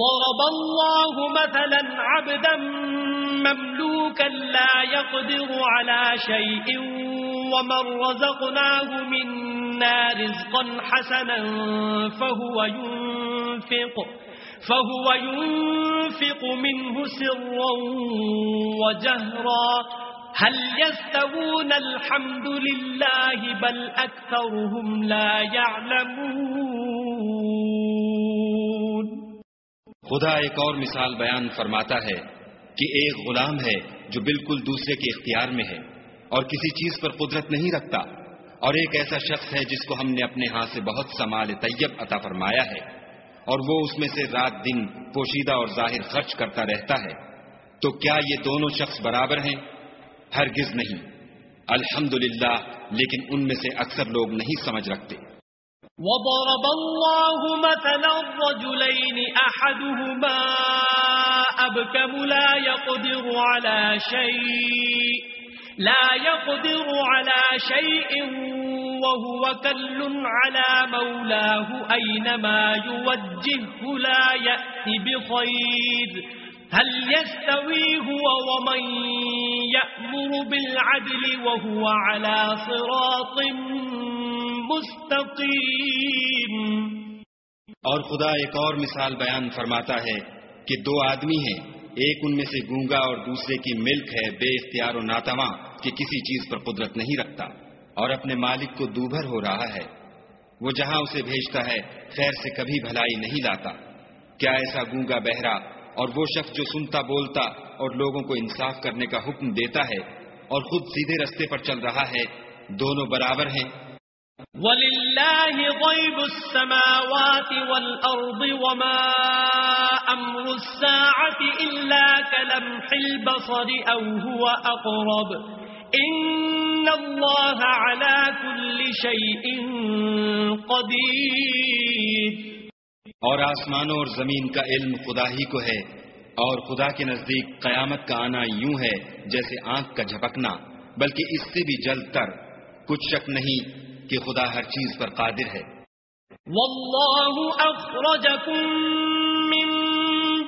ضرب الله مثلا عبدا مملوكا لا يقدر على شيء ومن رزقناه منا رزقا حسنا فهو ينفق منه سرا وجهرا هل يستوون الحمد لله بل أكثرهم لا يعلمون. خدا ایک اور مثال بیان فرماتا ہے کہ ایک غلام ہے جو بالکل دوسرے کے اختیار میں ہے اور کسی چیز پر قدرت نہیں رکھتا، اور ایک ایسا شخص ہے جس کو ہم نے اپنے ہاں سے بہت سا مال طیب عطا فرمایا ہے اور وہ اس میں سے رات دن پوشیدہ اور ظاہر خرچ کرتا رہتا ہے. تو کیا یہ دونوں شخص برابر ہیں؟ ہرگز نہیں. الحمدللہ، لیکن ان میں سے اکثر لوگ نہیں سمجھ رکھتے. وضرب الله مثلا الرجلين أحدهما أبكم لا يقدر على شيء وهو كل على مولاه أينما يوجهه لا يأتي بخير هل يستوي هو ومن يأمر بالعدل وهو على صراط مستقیم. اور خدا ایک اور مثال بیان فرماتا ہے کہ دو آدمی ہیں، ایک ان میں سے گونگا اور دوسرے کی ملک ہے بے اختیار و ناتواں کہ کسی چیز پر قدرت نہیں رکھتا اور اپنے مالک کو دوبھر ہو رہا ہے. وہ جہاں اسے بھیجتا ہے خیر سے کبھی بھلائی نہیں لاتا. کیا ایسا گونگا بہرا اور وہ شخص جو سنتا بولتا اور لوگوں کو انصاف کرنے کا حکم دیتا ہے اور خود سیدھے رستے پر چل رہا ہے، دونوں برابر ہیں۔ وَلِلَّهِ غَيْبُ السَّمَاوَاتِ وَالْأَرْضِ وَمَا أَمْرُ السَّاعَةِ إِلَّا كَلَمْحِ الْبَصَرِ أَوْ هُوَ أَقْرَبُ إِنَّ اللَّهَ عَلَى كُلِّ شَيْءٍ قَدِيرٌ۔ اور آسمانوں اور زمین کا علم خدا ہی کو ہے، اور خدا کے نزدیک قیامت کا آنا یوں ہے جیسے آنکھ کا جھپکنا، بلکہ اس سے بھی جلد تر۔ کچھ شک نہیں کہ خدا ہر چیز پر قادر ہے۔ واللہ اخرجکم من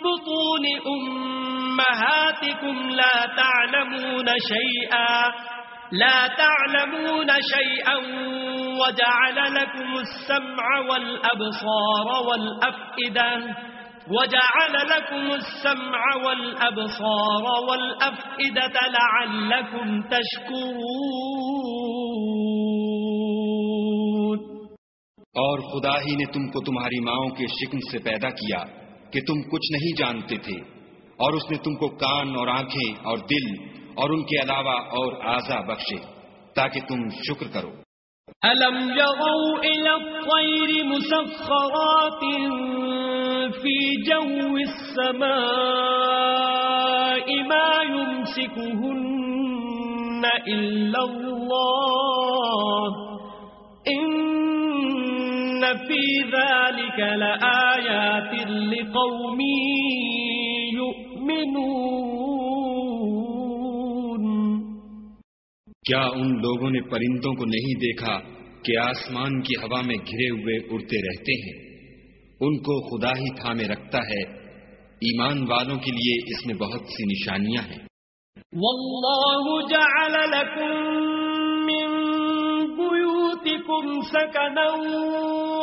بطون امہاتکم لا تعلمون شیئا وجعل لكم السمع والابصار والافئدة لعلكم تشکرون۔ اور خدا ہی نے تم کو تمہاری ماؤں کے شکم سے پیدا کیا کہ تم کچھ نہیں جانتے تھے، اور اس نے تم کو کان اور آنکھیں اور دل اور ان کے علاوہ اور اعضاء بخشے تاکہ تم شکر کرو۔ أَلَمْ يَرَوْا إِلَى الطَّيْرِ مُسَخَّرَاتٍ فِي جَوِّ السَّمَاءِ مَا يُمْسِكُهُنَّ إِلَّا اللَّهُ إِنَّ فِي ذَلِكَ لَآيَاتٍ لِقَوْمٍ يُؤْمِنُونَ۔ کیا ان لوگوں نے پرندوں کو نہیں دیکھا کہ آسمان کی ہوا میں گھرے ہوئے اڑتے رہتے ہیں؟ ان کو خدا ہی تھامے رکھتا ہے، ایمان والوں کے لیے اس میں بہت سی نشانیاں ہیں۔ واللہ جعل لکم من بیوتکم سکنا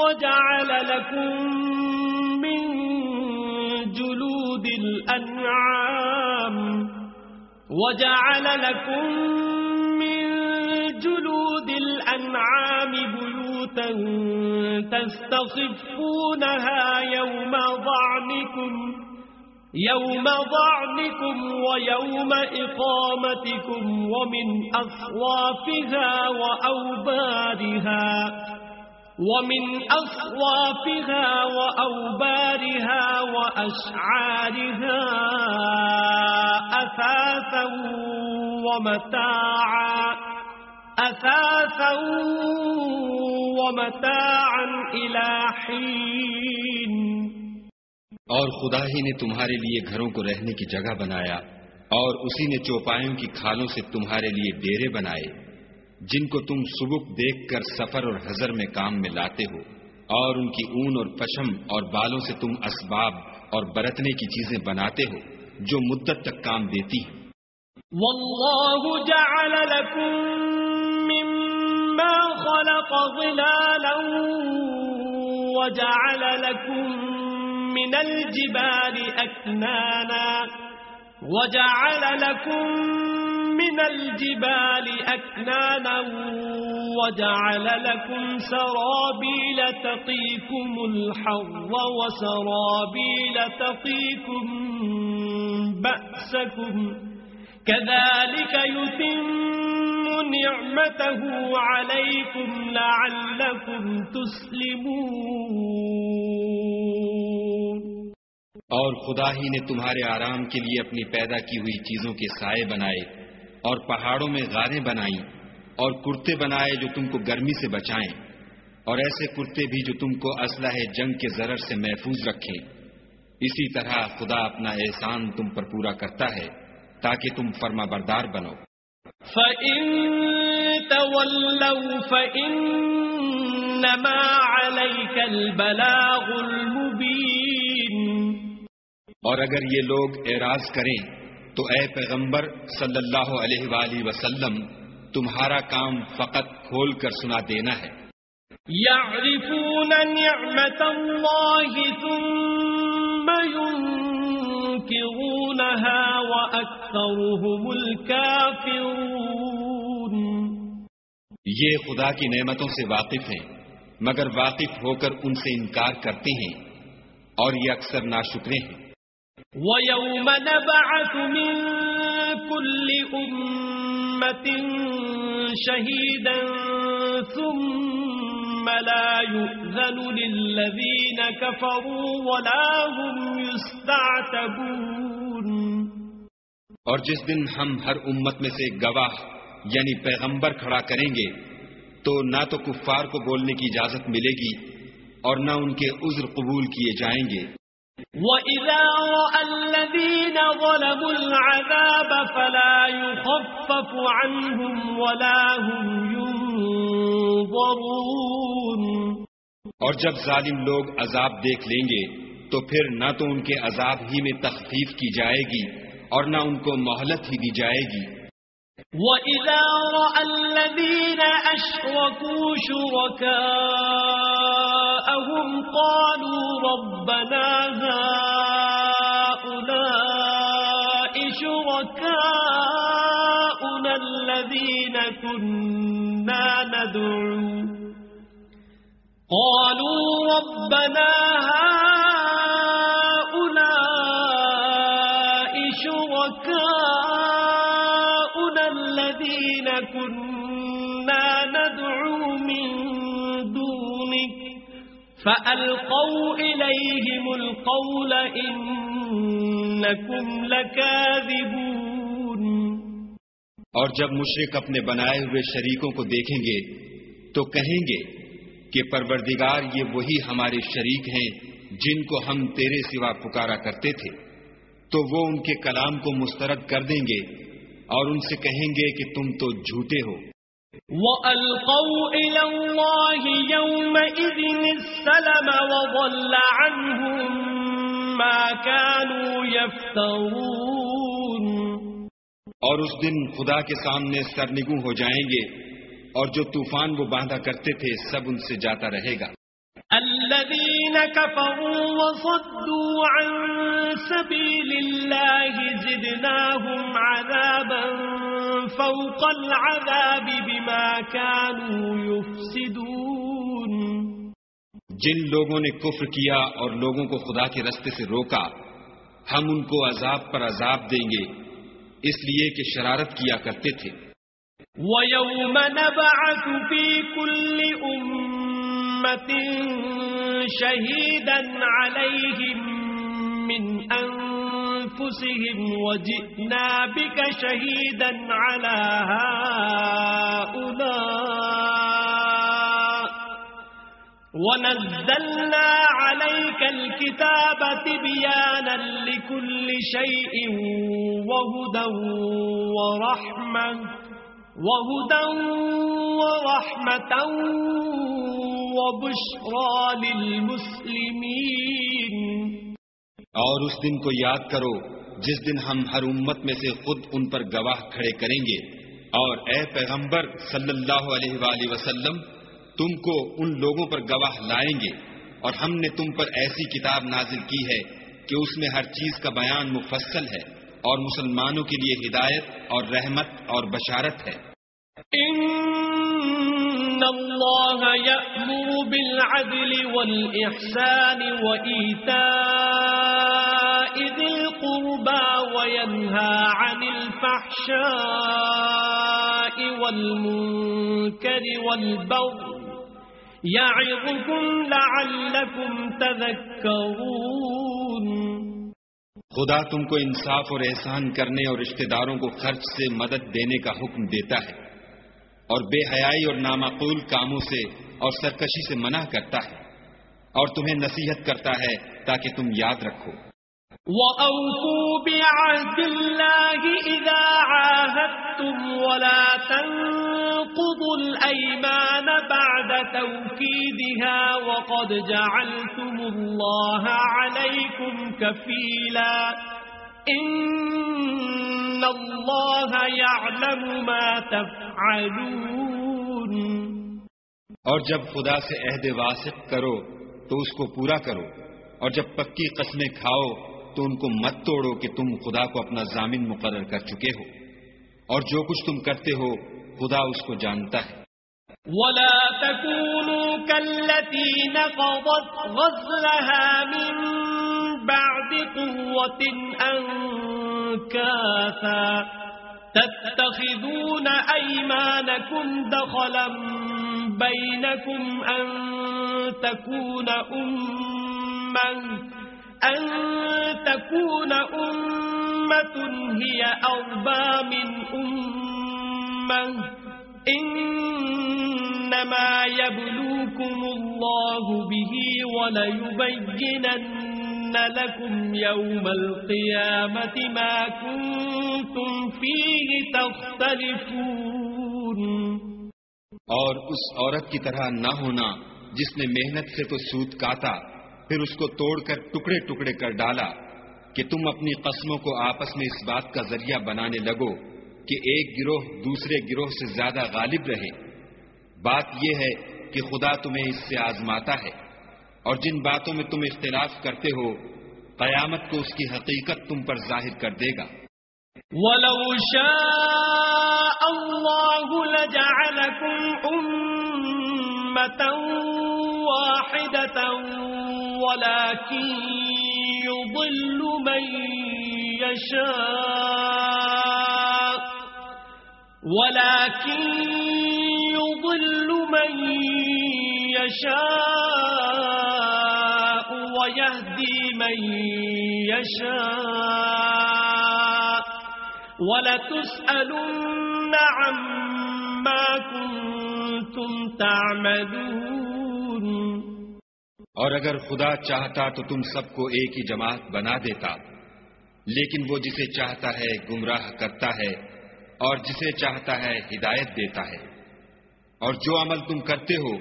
وجعل لکم من جلود الانعام بيوتا تستخفونها يوم ضعنكم ويوم إقامتكم ومن أصوافها وأوبارها وأشعارها أثاثا ومتاعا إلى حين۔ اور خدا ہی نے تمہارے لیے گھروں کو رہنے کی جگہ بنایا، اور اسی نے چوپایوں کی کھالوں سے تمہارے لیے ڈیرے بنائے جن کو تم سبک دیکھ کر سفر اور حضر میں کام میں لاتے ہو، اور ان کی اون اور پشم اور بالوں سے تم اسباب اور برتنے کی چیزیں بناتے ہو جو مدت تک کام دیتی ہیں۔ واللہ جعل لکم مما خلق ظلالا وجعل لكم من الجبال أكنانا وجعل لكم سرابيل تقيكم الحر وسرابيل تقيكم بأسكم كذلك يتم نعمته عليكم لعلكم تسلمون۔ اور خدا ہی نے تمہارے آرام کے لیے اپنی پیدا کی ہوئی چیزوں کے سائے بنائے، اور پہاڑوں میں غاریں بنائیں، اور کرتے بنائے جو تم کو گرمی سے بچائیں، اور ایسے کرتے بھی جو تم کو اسلحہ جنگ کے ضرر سے محفوظ رکھیں۔ اسی طرح خدا اپنا احسان تم پر پورا کرتا ہے تاکہ تم فرما بردار بنو۔ فَإِن تَوَلَّوْا فَإِنَّمَا عَلَيْكَ الْبَلَاغُ الْمُبِينُ۔ اور اگر یہ لوگ اعراض کریں تو اے پیغمبر صلی اللہ علیہ وآلہ وسلم، تمہارا کام فقط کھول کر سنا دینا ہے۔ يَعْرِفُونَ نِعْمَةَ اللَّهِ ثُمَّ يُنْكِرُونَهَا وَأَكْثَرُهُمُ الْكَافِرُونَ۔ یہ خدا کی نعمتوں سے واقف ہیں مگر واقف ہو کر ان سے انکار کرتے ہیں، اور یہ اکثر ناشکرے ہیں۔ وَيَوْمَ نَبْعَثُ مِن كُلِّ أُمَّةٍ شَهِيدًا ثُمَّ لَا يُؤْذَنُ لِلَّذِينَ كَفَرُوا وَلَا هُمْ يُسْتَعْتَبُونَ. اور جس دن ہم ہر امت میں سے گواہ یعنی پیغمبر کھڑا کریں گے تو نہ تو کفار کو بولنے کی اجازت ملے گی اور نہ ان کے عذر قبول کیے جائیں گے. وَإِذَا رَأَى الَّذِينَ ظَلَمُوا الْعَذَابَ فَلَا يُخَفَّفُ عَنْهُمْ وَلَا هُمْ يُنظَرُونَ. اور جب ظالم لوگ عذاب دیکھ لیں گے تو پھر نہ تو ان کے عذاب ہی میں تخفیف کی جائے گی اور نہ ان کو مہلت ہی دی جائے گی. وَإِذَا رَأَى الَّذِينَ أَشْرَكُوا شُرَكَاءَهُمْ قَالُوا رَبَّنَا هَؤُلَاءِ شُرَكَاؤُنَا الَّذِينَ كُنَّا نَدْعُو قَالُوا رَبَّنَا هَؤُلَاءِ شُرَكَاؤُنَا الَّذِينَ كُنَّا نَدْعُو مِن دُونِكَ فَأَلْقَوْا إِلَيْهِمُ الْقَوْلَ إِنَّكُمْ لَكَاذِبُونَ. اور جب مشرک اپنے بنائے ہوئے شریکوں کو دیکھیں گے تو کہیں گے کہ پروردگار یہ وہی ہمارے شریک ہیں جن کو ہم تیرے سوا پکارا کرتے تھے. تو وہ ان کے کلام کو مسترد کر دیں گے اور ان سے کہیں گے کہ تم تو جھوٹے ہو. وَأَلْقَوْا إِلَى اللَّهِ يَوْمَئِذٍ السَّلَمَ وَضَلَّ عَنْهُمْ مَا كَانُوا يَفْتَرُونَ. اور اس دن خدا کے سامنے سرنگوں ہو جائیں گے اور جو طوفان وہ باندھا کرتے تھے سب ان سے جاتا رہے گا. الذين كفروا وصدوا عن سبيل الله زدناهم عذابا فوق العذاب بما كانوا يفسدون. جن لوگوں نے کفر کیا اور لوگوں کو خدا کے رستے سے روکا ہم ان کو عذاب پر عذاب دیں گے اس لیے کہ شرارت کیا کرتے تھے. وَيَوْمَ نَبْعَثُ فِي كُلِّ أُمَّةٍ شَهِيدًا عَلَيْهِمْ مِنْ أَنفُسِهِمْ وَجِئْنَا بِكَ شَهِيدًا عَلَى هَؤُلَاءِ وَنَزَّلْنَا عَلَيْكَ الْكِتَابَ تِبْيَانًا لِكُلِّ شَيْءٍ وَهُدًى وَرَحْمَةً وَبُشْرَى لِلْمُسْلِمِينَ. اور اس دن کو یاد کرو جس دن ہم ہر امت میں سے خود ان پر گواہ کھڑے کریں گے اور اے پیغمبر صلی اللہ علیہ وآلہ وسلم تم کو ان لوگوں پر گواہ لائیں گے اور ہم نے تم پر ایسی کتاب نازل کی ہے کہ اس میں ہر چیز کا بیان مفصل ہے اور مسلمانوں کے لیے ہدایت اور رحمت اور بشارت ہے. ان اللہ یأمر بالعدل والإحسان وإیتاء ذی القربى وینہا عن الفحشاء والمنکر والبغی یعظکم لعلکم تذکرون. خدا تم کو انصاف اور احسان کرنے اور رشتہ داروں کو خرچ سے مدد دینے کا حکم دیتا ہے اور بے حیائی اور نامعقول کاموں سے اور سرکشی سے منع کرتا ہے اور تمہیں نصیحت کرتا ہے تاکہ تم یاد رکھو. وَأَوْفُوا بِعَهْدِ اللَّهِ إِذَا عَاهَدتُّمْ وَلَا تَنقُضُوا الْأَيْمَانَ بَعْدَ تَوْكِيدِهَا وَقَدْ جَعَلْتُمُ اللَّهَ عَلَيْكُمْ كَفِيلًا إِنَّ اللَّهَ يَعْلَمُ مَا تَفْعَلُونَ. اور جب خدا سے عہد واثق کرو تو اس کو پورا کرو اور جب پکی قسمیں کھاؤ تو ان کو مت توڑو کہ تم خدا کو اپنا ضامن مقرر کر چکے ہو اور جو کچھ تم کرتے ہو خدا اس کو جانتا ہے. وَلَا تَكُونُوا كَالَّتِي نَقَضَتْ غَزْلَهَا مِن بَعْدِ قُوَّةٍ قوة أنكاثا تتخذون أيمانكم دخلا بينكم أن تكون أمة هي أربى من أمة إنما يبلوكم الله به وليبينن لكم يوم القيامة ما كنتم فيه تختلفون. اور اس عورت کی طرح نہ ہونا جس نے محنت سے تو سود کاتا پھر اس کو توڑ کر ٹکڑے ٹکڑے کر ڈالا کہ تم اپنی قسموں کو آپس میں اس بات کا ذریعہ بنانے لگو کہ ایک گروہ دوسرے گروہ سے زیادہ غالب رہے. بات یہ ہے کہ خدا تمہیں اس سے آزماتا ہے اور جن باتوں میں تم اختلاف کرتے ہو قیامت کو اس کی حقیقت تم پر ظاہر کر دے گا. وَلَوْ شَاءَ اللَّهُ لَجَعَلَكُمْ أُمَّةً وَاحِدَةً وَلَكِنْ يُضِلُّ مَنْ يشاء ويهدي من يشاء وَلَتُسْأَلُنَّ عَمَّا كُنْتُمْ تَعْمَلُونَ. اور اگر خدا چاہتا تو تم سب کو ایک ہی جماعت بنا دیتا، لیکن وہ جسے چاہتا ہے گمراہ کرتا ہے اور جسے چاہتا ہے ہدایت دیتا ہے. اور جو عمل تم کرتے ہو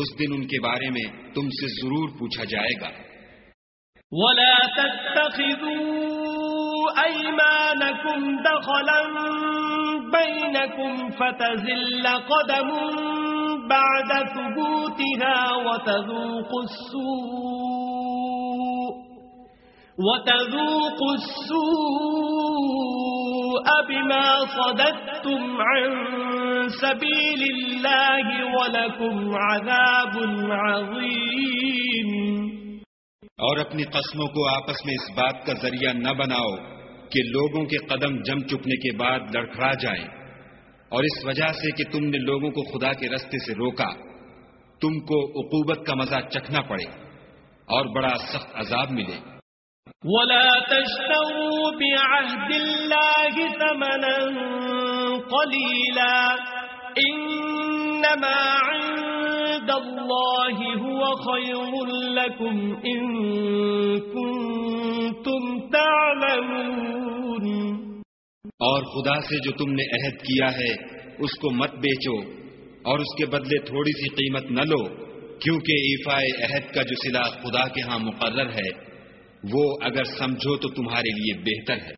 اس دن ان کے بارے میں تم سے ضرور پوچھا جائے گا. وَلَا تَتَّخِذُوا أَيْمَانَكُمْ دَخَلًا بَيْنَكُمْ فَتَزِلَّ قَدَمٌ بَعْدَ ثُبُوتِهَا وَتَذُوقُوا السُّوءَ بِمَا صَدَدتُّمْ عَن سَبِيلِ اللَّهِ وَلَكُمْ عَذَابٌ عَظِيمٌ. اور اپنی قسموں کو آپس میں اس بات کا ذریعہ نہ بناؤ کہ لوگوں کے قدم جم چکنے کے بعد لڑکھڑا جائیں، اور اس وجہ سے کہ تم نے لوگوں کو خدا کے رستے سے روکا تم کو عقوبت کا مزہ چکھنا پڑے اور بڑا سخت عذاب ملے. وَلَا تَشْتَرُوا بِعَهْدِ اللَّهِ ثَمَنًا قَلِيلًا إِنَّمَا عِندَ اللَّهِ هُوَ خَيْرٌ لَكُمْ إِن كُنتُمْ تَعْلَمُونَ. اور خدا سے جو تم نے عہد کیا ہے اس کو مت بیچو اور اس کے بدلے تھوڑی سی قیمت نہ لو، کیونکہ ایفائے عہد کا جو صلہ خدا کے ہاں مقرر ہے وہ اگر سمجھو تو تمہارے لیے بہتر ہے.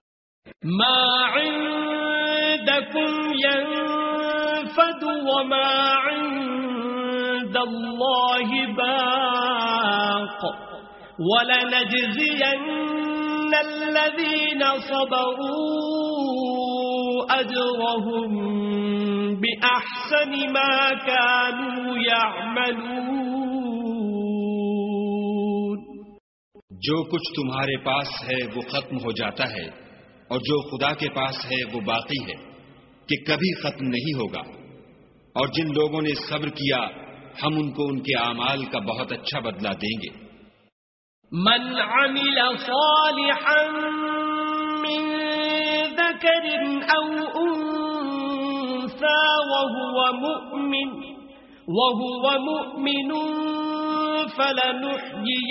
ما عندكم ينفد وما عند الله باق ولنجزين الذين صبروا أجرهم بأحسن ما كانوا يعملون. جو کچھ تمہارے پاس ہے وہ ختم ہو جاتا ہے اور جو خدا کے پاس ہے وہ باقی ہے کہ کبھی ختم نہیں ہوگا. اور جن لوگوں نے صبر کیا ہم ان کو ان کے اعمال کا بہت اچھا بدلہ دیں گے. من عمل صالحا من ذكر أو أنثى وهو مؤمن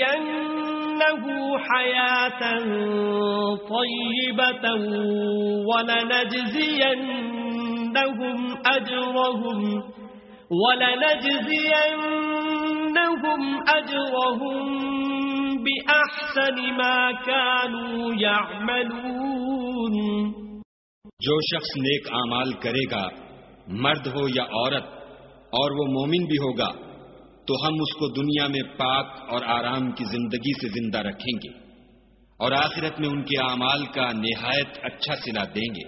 فلنحيينه حياة طيبة ولنجزينهم أجرهم بأحسن ما كانوا يعملون. جو شخص نیک اعمال کرے گا مرد ہو یا عورت اور وہ مومن بھی ہوگا تو ہم اس کو دنیا میں پاک اور آرام کی زندگی سے زندہ رکھیں گے اور آخرت میں ان کے اعمال کا نہایت اچھا صلہ دیں گے.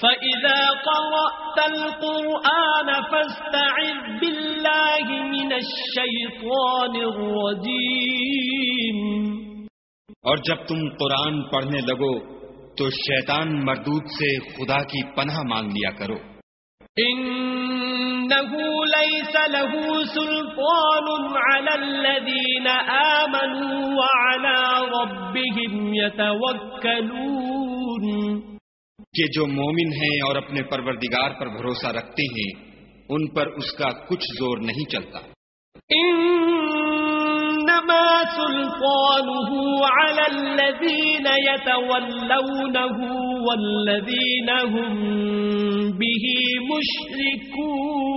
فَإِذَا قَرَأْتَ الْقُرْآنَ فَاسْتَعِذْ بِاللَّهِ مِنَ الشَّيْطَانِ الرَّجِيمِ. اور جب تم قرآن پڑھنے لگو تو شیطان مردود سے خدا کی پناہ مانگ لیا کرو. إنه ليس له سلطان على الذين آمنوا وعلى ربهم يتوكلون. کہ جو مومن ہیں اور اپنے پروردگار پر بھروسہ رکھتے ہیں ان پر اس کا کچھ زور نہیں چلتا. انما سلطانه على الذين يتولونه والذين هم به مشركون.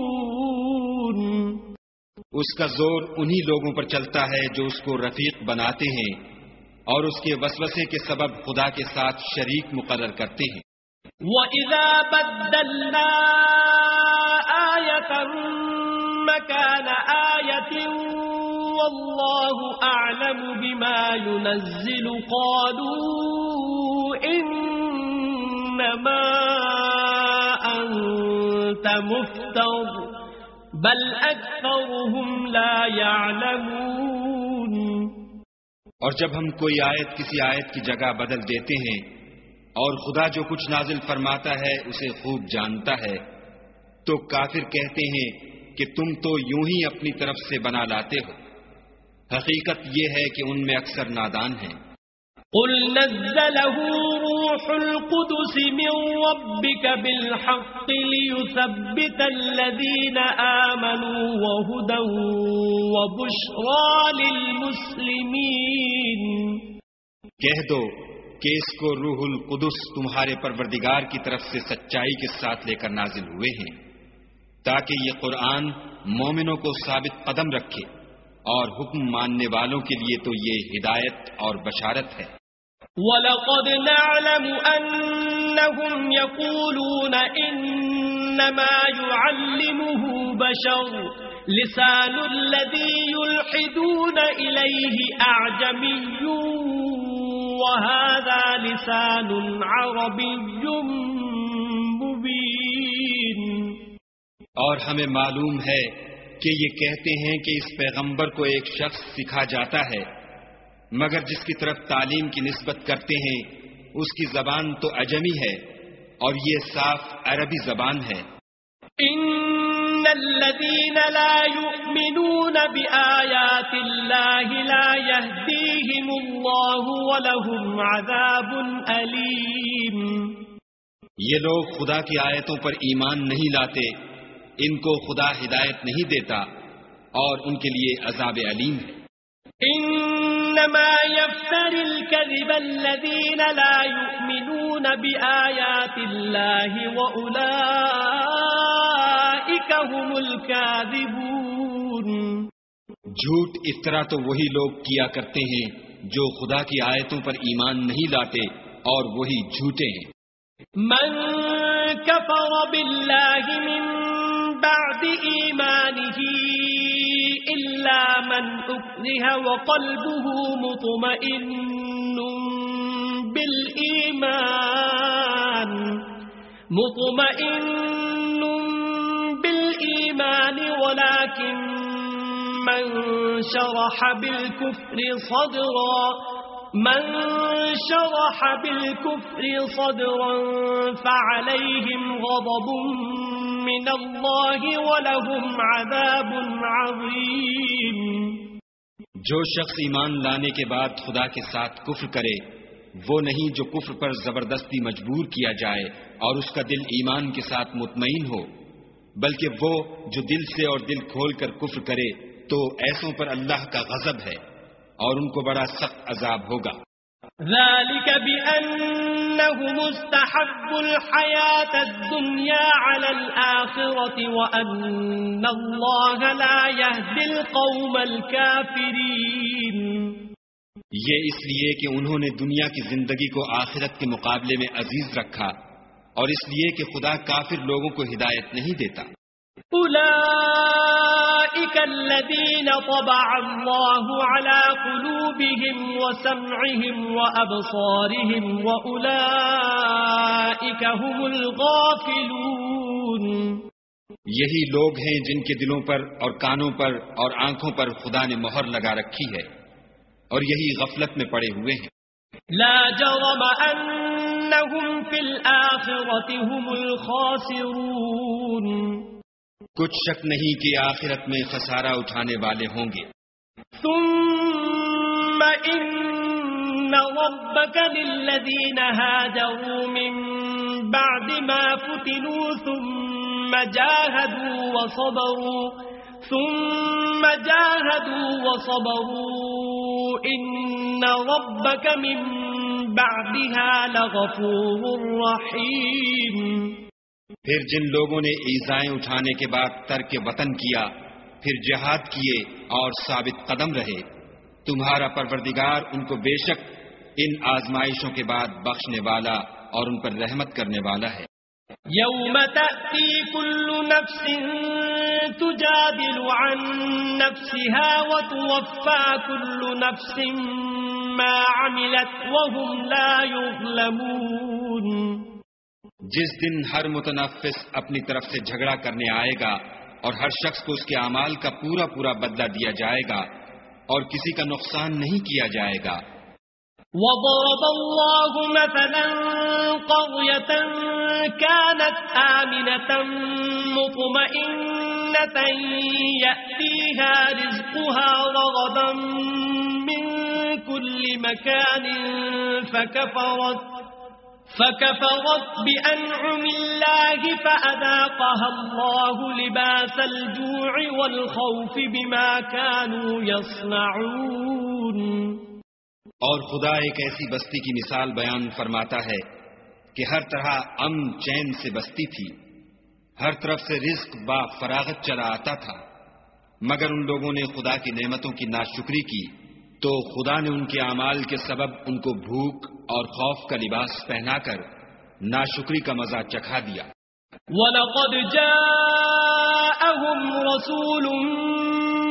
اس کا زور انہی لوگوں پر چلتا ہے جو اس کو رفیق بناتے ہیں اور اس کے وسوسے کے سبب خدا کے ساتھ شریک مقرر کرتے ہیں. وَإِذَا بَدَّلْنَا آيَةً مَكَانَ آيَةٍ وَاللَّهُ أَعْلَمُ بِمَا يُنَزِّلُ قَالُوا إِنَّمَا أَنْتَ مُفْتَرٍ بَلْ أَكْثَرُهُمْ لَا يَعْلَمُونَ. اور جب ہم کوئی آیت کسی آیت کی جگہ بدل دیتے ہیں اور خدا جو کچھ نازل فرماتا ہے اسے خوب جانتا ہے تو کافر کہتے ہیں کہ تم تو یوں ہی اپنی طرف سے بنا لاتے ہو. حقیقت یہ ہے کہ ان میں اکثر نادان ہیں. قل نزله روح القدس من ربك بالحق ليثبت الذين آمنوا وهدى وبشرى للمسلمين. کہہ دو کہ اس کو روح القدس تمہارے پروردگار کی طرف سے سچائی کے ساتھ لے کر نازل ہوئے ہیں تاکہ یہ قرآن مومنوں کو ثابت قدم رکھے اور حکم ماننے والوں کے لیے تو یہ ہدایت اور بشارت ہے. وَلَقَدْ نَعْلَمُ أَنَّهُمْ يَقُولُونَ إِنَّمَا يُعَلِّمُهُ بَشَرٌ لِسَانُ الَّذِي يُلْحِدُونَ إِلَيْهِ أَعْجَمِيٌّ وَهَذَا لِسَانٌ عَرَبِيٌّ مُبِينٌ. اور ہمیں معلوم ہے کہ یہ کہتے ہیں کہ اس پیغمبر کو ایک شخص سکھا جاتا ہے مگر جس کی طرف تعلیم کی نسبت کرتے ہیں اس کی زبان تو عجمی ہے اور یہ صاف عربی زبان ہے. ان الذين لا يؤمنون بآيات الله لا يهديهم الله ولهم عذاب أليم. یہ لوگ خدا کی آیتوں پر ایمان نہیں لاتے ان کو خدا ہدایت نہیں دیتا اور ان کے لیے عذاب علیم ہے. انما يفتر الكذب الذين لا يؤمنون بآيات الله واولئك هم الكاذبون. جھوٹ افطرا تو وہی لوگ کیا کرتے ہیں جو خدا کی آیتوں پر ایمان نہیں لاتے اور وہی جھوٹے ہیں. من كفر بالله من بعد إيمانه إلا من أكره وقلبه مطمئن بالإيمان ولكن من شرح بالكفر صدرا فعليهم غضب من الله ولهم عذاب عظيم. جو شخص ایمان لانے کے بعد خدا کے ساتھ کفر کرے وہ نہیں جو کفر پر زبردستی مجبور کیا جائے اور اس کا دل ایمان کے ساتھ مطمئن ہو بلکہ وہ جو دل سے اور دل کھول کر کفر کرے تو ایسوں پر اللہ کا غضب ہے اور ان کو بڑا سخت عذاب ہوگا. ذلك بأنهم استحبوا الحياة الدنيا على الآخرة وأن الله لا يهدي القوم الكافرين. یہ اس لیے کہ انہوں نے دنیا کی زندگی کو آخرت کے مقابلے میں عزیز رکھا اور اس لیے کہ خدا کافر لوگوں کو ہدایت نہیں دیتا. أولئك الذين طبع الله على قلوبهم وسمعهم وأبصارهم وأولئك هم الغافلون. یہی لوگ ہیں جن کے دلوں پر اور کانوں پر اور آنکھوں پر خدا نے مہر لگا رکھی ہے اور یہی غفلت میں پڑے ہوئے ہیں. لا جرم أنهم في الآخرة هم الخاسرون. کچھ شک نہیں کہ آخرت میں خسارہ اٹھانے والے ہوں گے. ثم إن ربك للذين هاجروا من بعد ما فتنوا ثم جاهدوا وصبروا إن ربك من بعدها لغفور رحيم. پھر جن لوگوں نے ایذائیں اٹھانے کے بعد ترک وطن کیا، پھر جہاد کیے اور ثابت قدم رہے، تمہارا پروردگار ان کو بے شک ان آزمائشوں کے بعد بخشنے والا اور ان پر رحمت کرنے والا ہے. یوم تأتی کل نفس تجادل عن نفسها وتوفى كل نفس ما عملت وهم لا يظلمون. جس دن ہر متنفس اپنی طرف سے جھگڑا کرنے آئے گا اور ہر شخص کو اس کے اعمال کا پورا پورا بدلہ دیا جائے گا اور کسی کا نقصان نہیں کیا جائے گا. وضرب الله مثلا قرية كانت آمنة مطمئنة يأتيها رزقها رغدا من كل مكان فكفرت بأنعم الله فأذاقها الله لباس الجوع والخوف بما كانوا يصنعون. اور خدا ایک ایسی بستی کی مثال بیان فرماتا ہے کہ ہر طرح امن چین سے بستی تھی، ہر طرف سے رزق با فراغت چلا آتا تھا، مگر ان لوگوں نے خدا کی نعمتوں کی ناشکری کی تو خدا نے ان کے اعمال کے سبب ان کو بھوک اور خوف کا لباس پہنا کر ناشکری کا مزہ چکھا دیا. وَلَقَدْ جَاءَهُمْ رَسُولٌ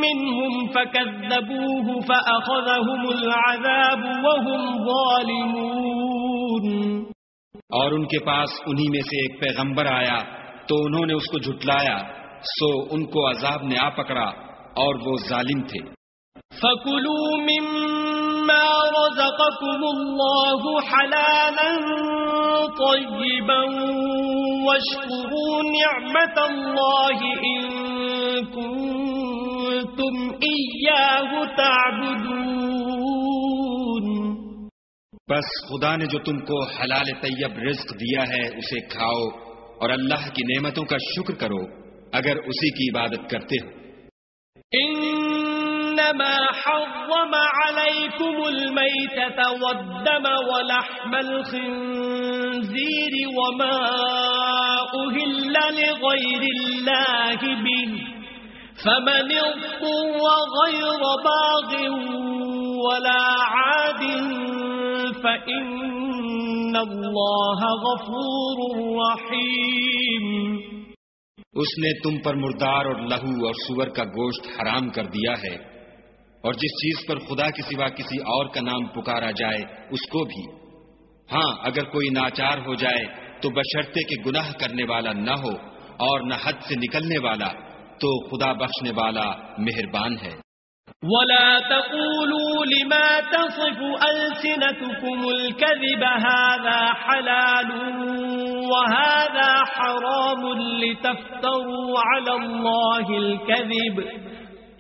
مِّنْهُمْ فَكَذَّبُوهُ فَأَخَذَهُمُ الْعَذَابُ وَهُمْ ظَالِمُونَ. اور ان کے پاس انہی میں سے ایک پیغمبر آیا تو انہوں نے اس کو جھٹلایا، سو ان کو عذاب نے آ پکڑا اور وہ ظالم تھے. فَكُلُوا مِمَّا رَزَقَكُمُ اللَّهُ حَلَالًا طَيِّبًا وَاشْكُرُوا نِعْمَةَ اللَّهِ إِن كُنتُمْ إِيَّاهُ تَعْبُدُونَ. بس خدا نے جو تم کو حلال طیب رزق دیا ہے اسے کھاؤ اور اللہ کی نعمتوں کا شکر کرو اگر اسی کی عبادت کرتے ہو. انما حرم عليكم الميتة والدم ولحم الخنزير وما أهل لغير الله به فمن اضطر غير باغ ولا عاد فإن الله غفور رحيم. اس نے تم پر مردار اور لہو اور سور کا گوشت حرام کر دیا ہے، اور جس چیز پر خدا کے سوا کسی اور کا نام پکارا جائے اس کو بھی. ہاں اگر کوئی ناچار ہو جائے تو بشرطے کہ گناہ کرنے والا نہ ہو اور نہ حد سے نکلنے والا، تو خدا بخشنے والا مہربان ہے. ولا تقولوا لما تصف ألسنتكم الكذب هذا حلال وهذا حرام لتفتروا على الله الكذب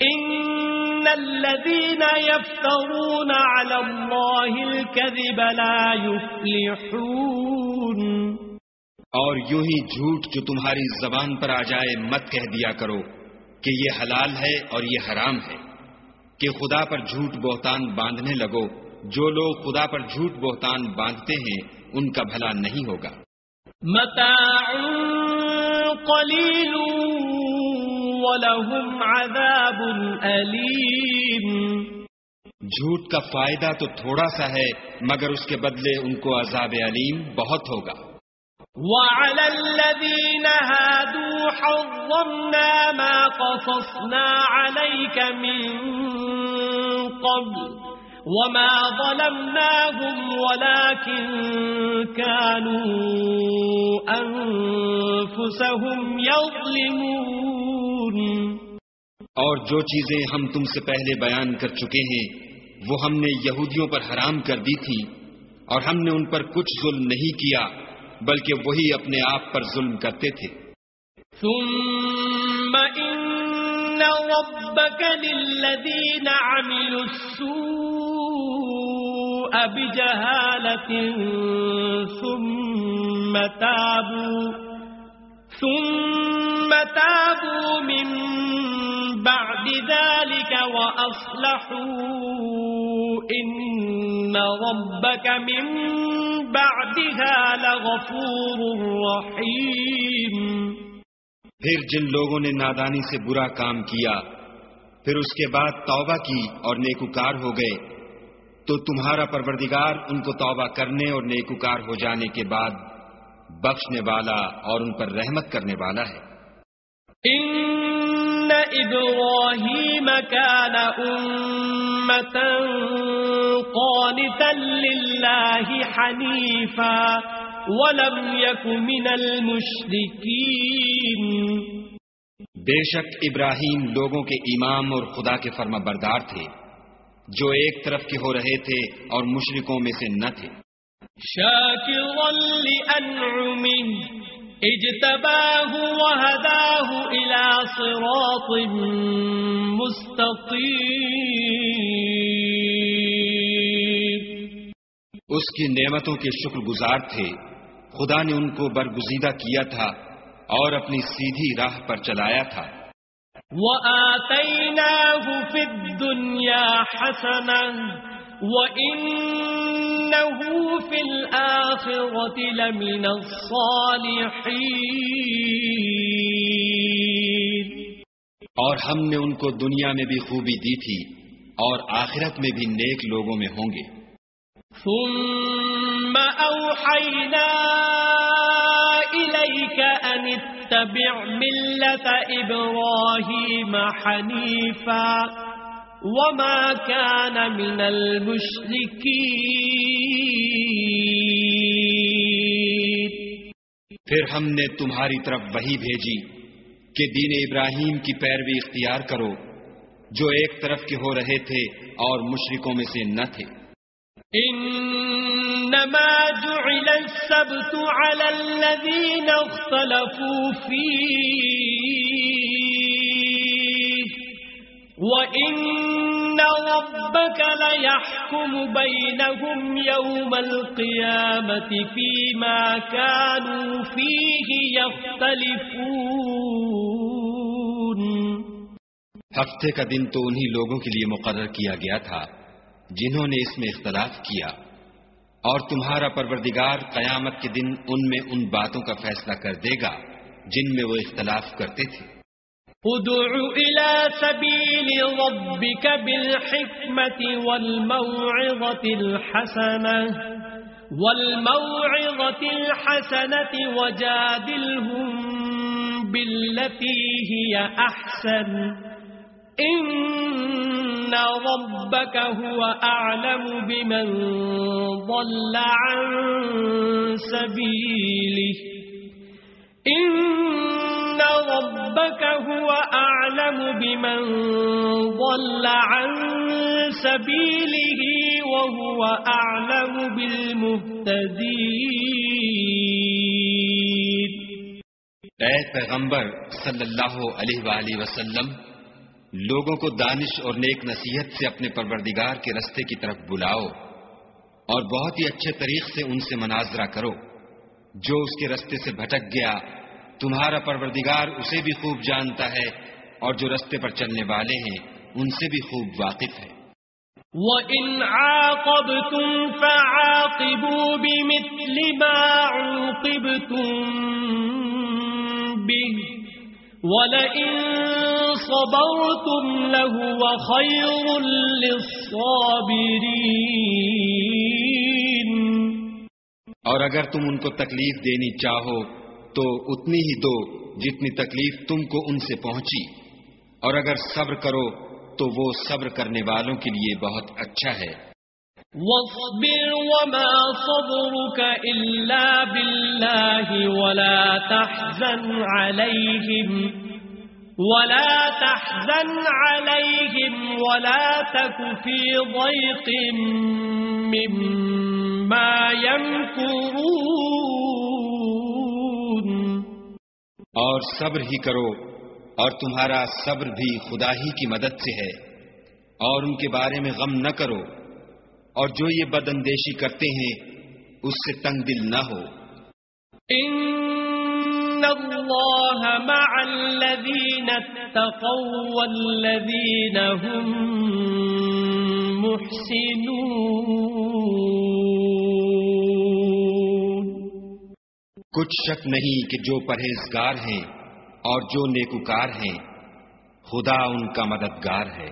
إن الذين يفترون على الله الكذب لا يفلحون. اور یوں ہی جھوٹ جو تمہاری زبان پر آ جائے مت کہہ دیا کرو کہ یہ حلال ہے اور یہ حرام ہے، کہ خدا پر جھوٹ بہتان باندھنے لگو. جو لوگ خدا پر جھوٹ بہتان باندھتے ہیں ان کا بھلا نہیں ہوگا. متاع قلیل ولہم عذاب علیم. جھوٹ کا فائدہ تو تھوڑا سا ہے مگر اس کے بدلے ان کو عذاب علیم بہت ہوگا. وعلى الذين هادوا حرمنا ما قصصنا عليك من قبل وما ظلمناهم ولكن كانوا أنفسهم يظلمون. اور جو چیزیں ہم تم سے پہلے بیان کر چکے ہیں وہ ہم نے یہودیوں پر حرام کر دی تھی اور ہم نے ان پر کچھ ظلم نہیں کیا بلکہ وہی اپنے آپ پر ظلم کرتے تھے. ثم إن ربك للذين عملوا السوء بجهالة ثم تابوا من بعد ذلك وأصلحوا إن ربك من بعدها لغفور رحيم. پھر جن لوگوں نے نادانی سے برا کام کیا پھر اس کے بعد توبہ کی اور نیکوکار ہو گئے تو تمہارا پروردگار ان کو توبہ کرنے اور نیکوکار ہو جانے کے بعد بخشنے والا اور ان پر رحمت کرنے والا ہے. ان ابراہیم کان امة قانتا للہ حنیفا وَلَمْ يَكُ مِنَ الْمُشْرِكِينَ. بے شک ابراہیم لوگوں کے امام اور خدا کے فرما بردار تھے جو ایک طرف کے ہو رہے تھے اور مشرکوں میں سے نہ تھے. شَاكِرًا لِأَنْعُمِهِ اجْتَبَاهُ وَهَدَاهُ إِلَى صِرَاطٍ مُسْتَقِيمٍ. اس کی نعمتوں کے شکر گزار تھے. خدا نے ان کو برگزیدہ کیا تھا اور اپنی سیدھی راہ پر چلایا تھا. وَآتَيْنَاهُ فِي الدُّنْيَا حَسَنَةً وَإِنَّهُ فِي الْآخِرَةِ لَمِنَ الصَّالِحِينَ. اور ہم نے ان کو دنیا میں بھی خوبی دی تھی اور آخرت میں بھی نیک لوگوں میں ہوں گے. ثم أوحينا إليك أن اتبع ملة إبراهيم حنيفا وما كان من المشركين. پھر ہم نے تمہاری طرف وحی بھیجی کہ دین ابراہیم کی پیروی اختیار کرو جو ایک طرف کے ہو رہے تھے اور مشرکوں میں سے نہ تھے. انما جعل السبت على الذين اختلفوا فيه وان ربك ليحكم بينهم يوم القيامة فيما كانوا فيه يختلفون. ہفتے کا دن تو انہی لوگوں کے لیے مقرر کیا گیا تھا جنہوں نے اس میں اختلاف کیا اور تمہارا پروردگار قیامت کے دن ان میں ان باتوں کا فیصلہ کر دے گا جن میں وہ اختلاف کرتے تھے. ادع الى سبيل ربك بالحكمة والموعظة الحسنة وجادلهم بالتي هي أحسن إن ربك هو أعلم بمن ضل عن سبيله إن ربك هو أعلم بمن ضل عن سبيله وهو أعلم بالمهتدين. اے پیغمبر صلی اللہ علیہ وآلہ وسلم لوگوں کو دانش اور نیک نصیحت سے اپنے پروردگار کے رستے کی طرف بلاؤ اور بہت ہی اچھے طریق سے ان سے مناظرہ کرو. جو اس کے رستے سے بھٹک گیا تمہارا پروردگار اسے بھی خوب جانتا ہے اور جو رستے پر چلنے والے ہیں ان سے بھی خوب واقف ہے. وَإِنْ عَاقَبْتُمْ فَعَاقِبُوا بِمِثْلِ مَا عُوقِبْتُمْ بِهِ وَلَئِن صَبَرْتُمْ لَهُوَ خَيْرٌ لِلصَّابِرِينَ. اور اگر تم ان کو تکلیف دینی چاہو تو اتنی ہی دو جتنی تکلیف تم کو ان سے پہنچی اور اگر صبر کرو تو وہ صبر کرنے والوں کے لیے بہت اچھا ہے. وَاصْبِرْ وَمَا صَبْرُكَ إِلَّا بِاللَّهِ وَلَا تَحْزَنْ عَلَيْهِمْ وَلَا تَكُ فِي ضَيْقٍ مِّمَّا ما يمكرون اور صبر ہی کرو، اور تمہارا صبر بھی خدا ہی کی مدد سے ہے، اور ان کے بارے میں غم نہ کرو، اور جو یہ بد اندیشی کرتے ہیں اس سے تنگ دل نہ ہو۔ ان اللہ مع الذین اتقوا والذین هم محسنون۔ کچھ شک نہیں کہ جو پرہیزگار ہیں اور جو نیکوکار ہیں خدا ان کا مددگار ہے۔